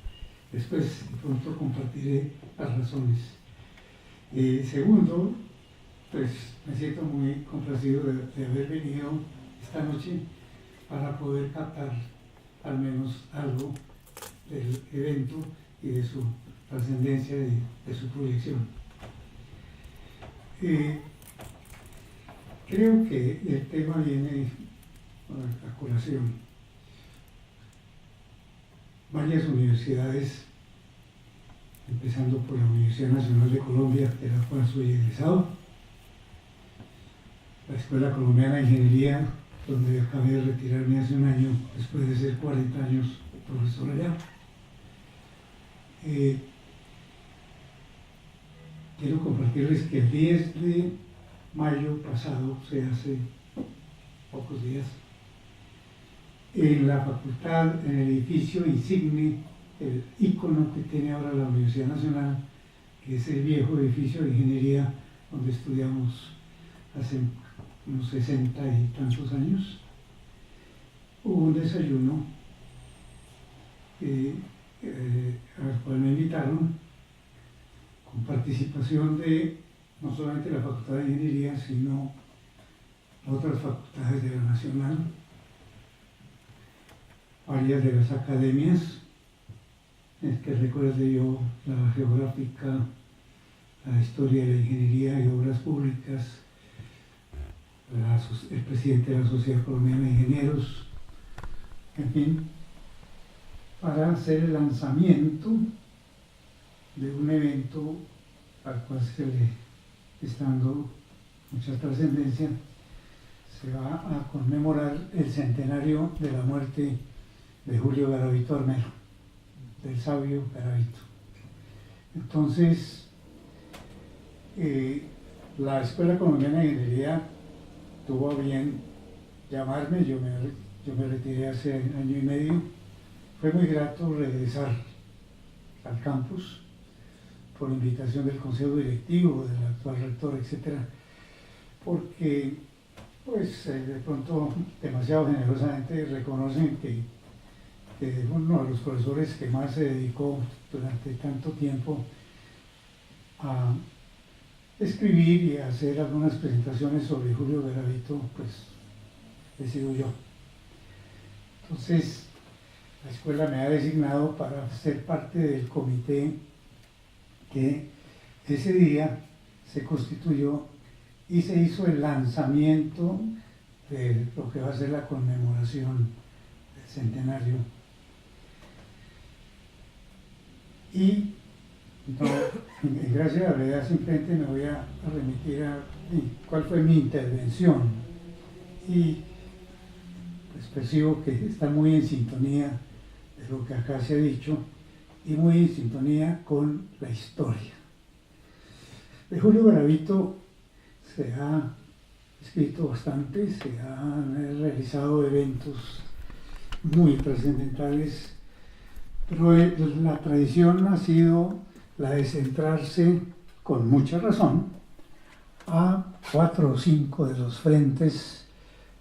Después de pronto compartiré las razones. Segundo, pues me siento muy complacido de haber venido esta noche para poder captar al menos algo del evento y de su trascendencia, de su proyección. Creo que el tema viene a colación. Varias universidades, empezando por la Universidad Nacional de Colombia, de la cual soy egresado, la Escuela Colombiana de Ingeniería, donde acabé de retirarme hace un año, después de ser 40 años profesor allá. Quiero compartirles que el 10 de mayo pasado, o sea, hace pocos días, en la facultad, en el edificio insigne, el ícono que tiene ahora la Universidad Nacional, que es el viejo edificio de ingeniería donde estudiamos hace unos 60 y tantos años, hubo un desayuno al cual me invitaron, con participación de no solamente la Facultad de Ingeniería, sino otras facultades de la Nacional, varias de las academias, que recuerde yo, la geográfica, la historia de la ingeniería y obras públicas, el presidente de la Sociedad Colombiana de Ingenieros, en fin, para hacer el lanzamiento de un evento al cual se le está dando mucha trascendencia. Se va a conmemorar el centenario de la muerte de Julio Garavito Armero, del sabio Garavito. Entonces, la Escuela Colombiana de Ingeniería tuvo a bien llamarme. Yo me retiré hace año y medio. Fue muy grato regresar al campus por invitación del consejo directivo, del actual rector, etcétera, porque pues de pronto demasiado generosamente reconocen que uno de los profesores que más se dedicó durante tanto tiempo a escribir y a hacer algunas presentaciones sobre Julio Garavito, pues he sido yo. Entonces, la escuela me ha designado para ser parte del comité que ese día se constituyó y se hizo el lanzamiento de lo que va a ser la conmemoración del centenario. Y en gracia de la brevedad simplemente me voy a remitir a cuál fue mi intervención, y pues percibo que está muy en sintonía de lo que acá se ha dicho y muy en sintonía con la historia. De Julio Garavito se ha escrito bastante, se han realizado eventos muy trascendentales, pero la tradición ha sido la de centrarse, con mucha razón, a 4 o 5 de los frentes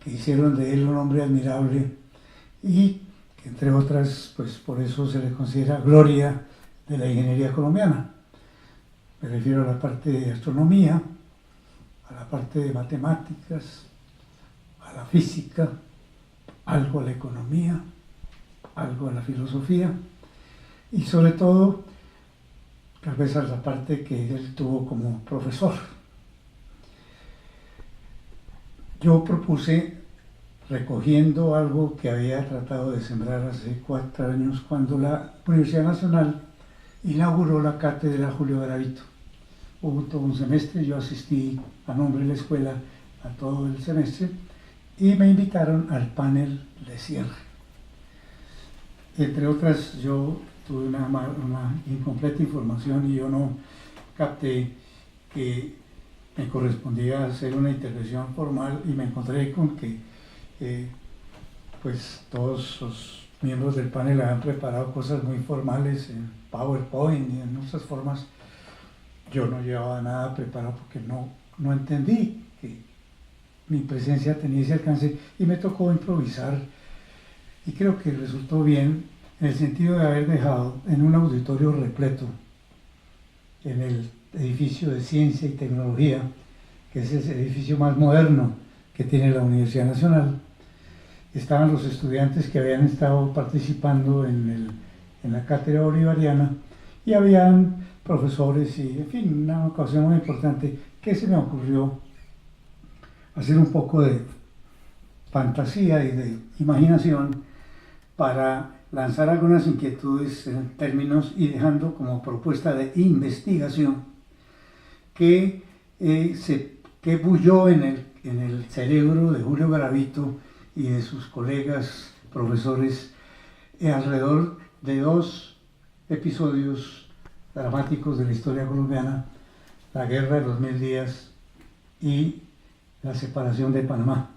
que hicieron de él un hombre admirable y que, entre otras, pues por eso se le considera gloria de la ingeniería colombiana. Me refiero a la parte de astronomía, a la parte de matemáticas, a la física, algo a la economía, algo a la filosofía y sobre todo tal vez a la parte que él tuvo como profesor. Yo propuse, recogiendo algo que había tratado de sembrar hace 4 años, cuando la Universidad Nacional inauguró la cátedra Julio Garavito. Hubo todo un semestre, yo asistí a nombre de la escuela a todo el semestre y me invitaron al panel de cierre. Entre otras, yo tuve una incompleta información y yo no capté que me correspondía hacer una intervención formal y me encontré con que pues todos los miembros del panel habían preparado cosas muy formales en PowerPoint y en otras formas. Yo no llevaba nada preparado porque no entendí que mi presencia tenía ese alcance y me tocó improvisar, y creo que resultó bien en el sentido de haber dejado en un auditorio repleto, en el edificio de Ciencia y Tecnología, que es el edificio más moderno que tiene la Universidad Nacional. Estaban los estudiantes que habían estado participando en la cátedra bolivariana, y habían profesores y, en fin, una ocasión muy importante que se me ocurrió hacer un poco de fantasía y de imaginación para lanzar algunas inquietudes en términos y dejando como propuesta de investigación que bulló en el cerebro de Julio Garavito y de sus colegas profesores alrededor de 2 episodios dramáticos de la historia colombiana: la Guerra de los 1000 días y la separación de Panamá.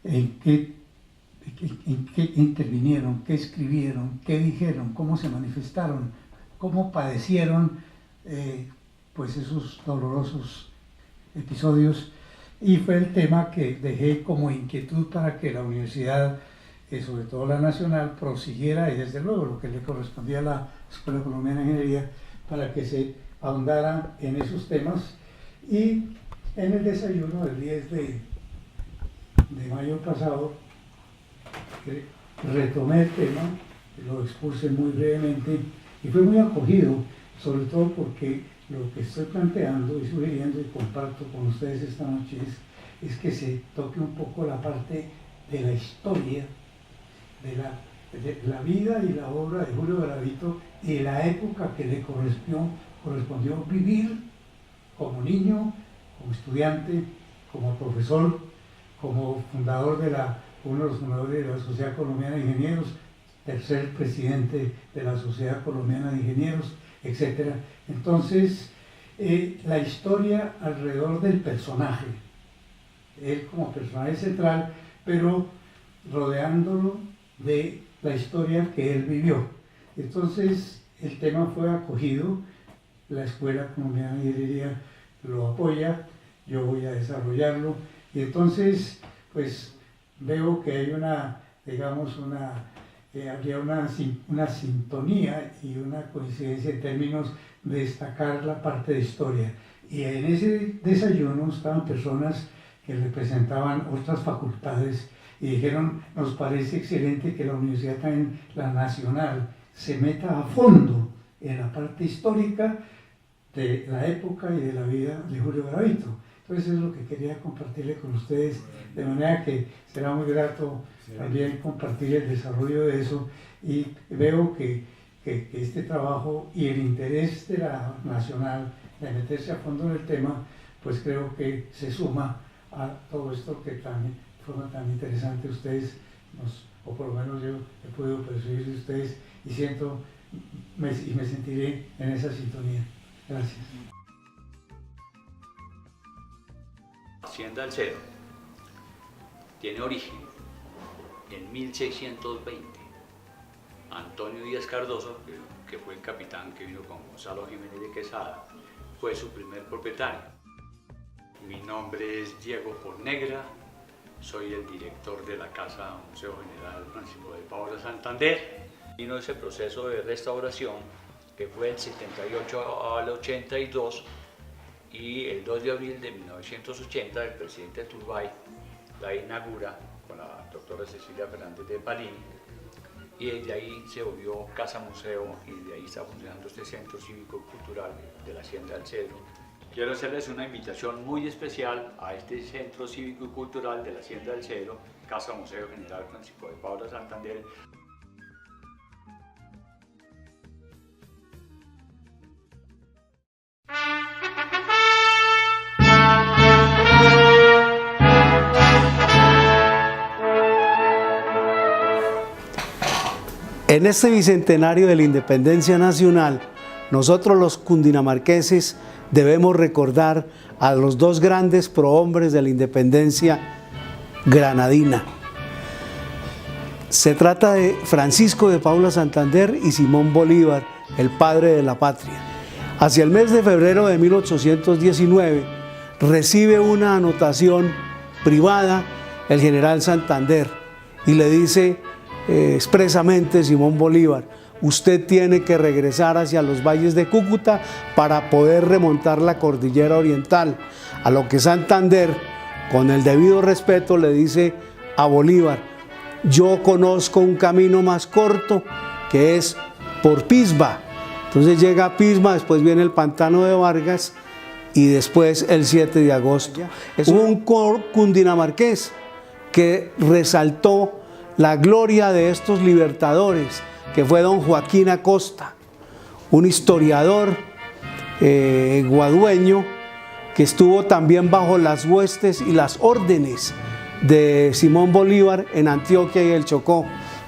¿En qué intervinieron? ¿Qué escribieron? ¿Qué dijeron? ¿Cómo se manifestaron? ¿Cómo padecieron pues esos dolorosos episodios? Y fue el tema que dejé como inquietud para que la universidad, sobre todo la nacional, prosiguiera, y desde luego lo que le correspondía a la Escuela Colombiana de Ingeniería, para que se ahondara en esos temas. Y en el desayuno del 10 de mayo pasado retomé el tema, lo expuse muy brevemente y fue muy acogido, sobre todo porque lo que estoy planteando y sugiriendo y comparto con ustedes esta noche es que se toque un poco la parte de la historia, de la vida y la obra de Julio Garavito y la época que le correspondió vivir como niño, como estudiante, como profesor, como fundador uno de los fundadores de la Sociedad Colombiana de Ingenieros, tercer presidente de la Sociedad Colombiana de Ingenieros, etc. Entonces, la historia alrededor del personaje, él como personaje central, pero rodeándolo de la historia que él vivió. Entonces, el tema fue acogido, la Escuela Colombiana de Ingeniería lo apoya, yo voy a desarrollarlo, y entonces, pues, veo que hay habría una sintonía y una coincidencia en términos de destacar la parte de historia. Y en ese desayuno estaban personas que representaban otras facultades y dijeron: nos parece excelente que la universidad, también la nacional, se meta a fondo en la parte histórica de la época y de la vida de Julio Garavito. Entonces es lo que quería compartirle con ustedes, de manera que será muy grato también compartir el desarrollo de eso, y veo que este trabajo y el interés de la nacional de meterse a fondo en el tema, pues creo que se suma a todo esto que también forma tan interesante ustedes, o por lo menos yo he podido percibir de ustedes, y me sentiré en esa sintonía. Gracias. Hacienda del Cedro tiene origen en 1620. Antonio Díaz Cardoso, que fue el capitán que vino con Gonzalo Jiménez de Quesada, fue su primer propietario. Mi nombre es Diego Pornegra, soy el director de la Casa Museo General Francisco de Paula Santander. Vino ese proceso de restauración que fue del 78 al 82, y el 2 de abril de 1980 el presidente Turbay la inaugura con la doctora Cecilia Fernández de Palín, y desde ahí se volvió Casa Museo, y de ahí está funcionando este Centro Cívico y Cultural de la Hacienda del Cedro. Quiero hacerles una invitación muy especial a este Centro Cívico y Cultural de la Hacienda del Cedro, Casa Museo General Francisco de Paula Santander. En este bicentenario de la Independencia Nacional, nosotros los cundinamarqueses debemos recordar a los dos grandes prohombres de la independencia granadina. Se trata de Francisco de Paula Santander y Simón Bolívar, el padre de la patria. Hacia el mes de febrero de 1819 recibe una anotación privada el general Santander y le dice expresamente Simón Bolívar: usted tiene que regresar hacia los valles de Cúcuta para poder remontar la cordillera oriental. A lo que Santander, con el debido respeto, le dice a Bolívar: yo conozco un camino más corto que es por Pisba. Entonces llega a Pisba, después viene el pantano de Vargas y después el 7 de agosto. Hubo un cundinamarqués que resaltó la gloria de estos libertadores, que fue don Joaquín Acosta, un historiador guadueño que estuvo también bajo las huestes y las órdenes de Simón Bolívar en Antioquia y el Chocó.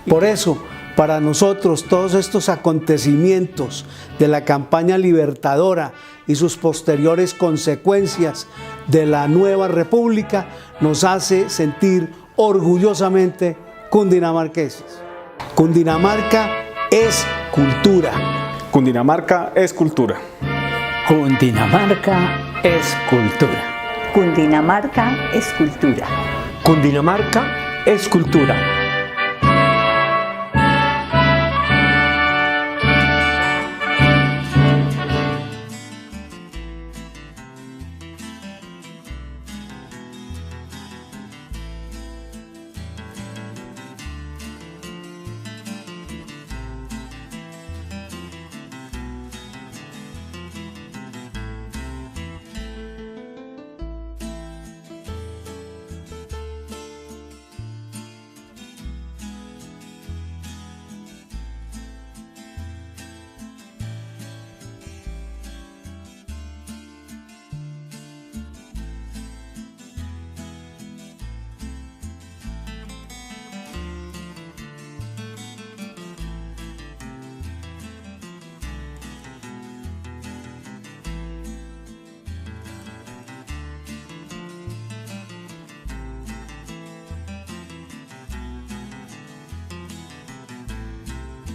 Por eso, para nosotros, todos estos acontecimientos de la campaña libertadora y sus posteriores consecuencias de la nueva república nos hace sentir orgullosamente cundinamarqueses. Cundinamarca es cultura. Cundinamarca es cultura. Cundinamarca es cultura. Cundinamarca es cultura. Cundinamarca es cultura.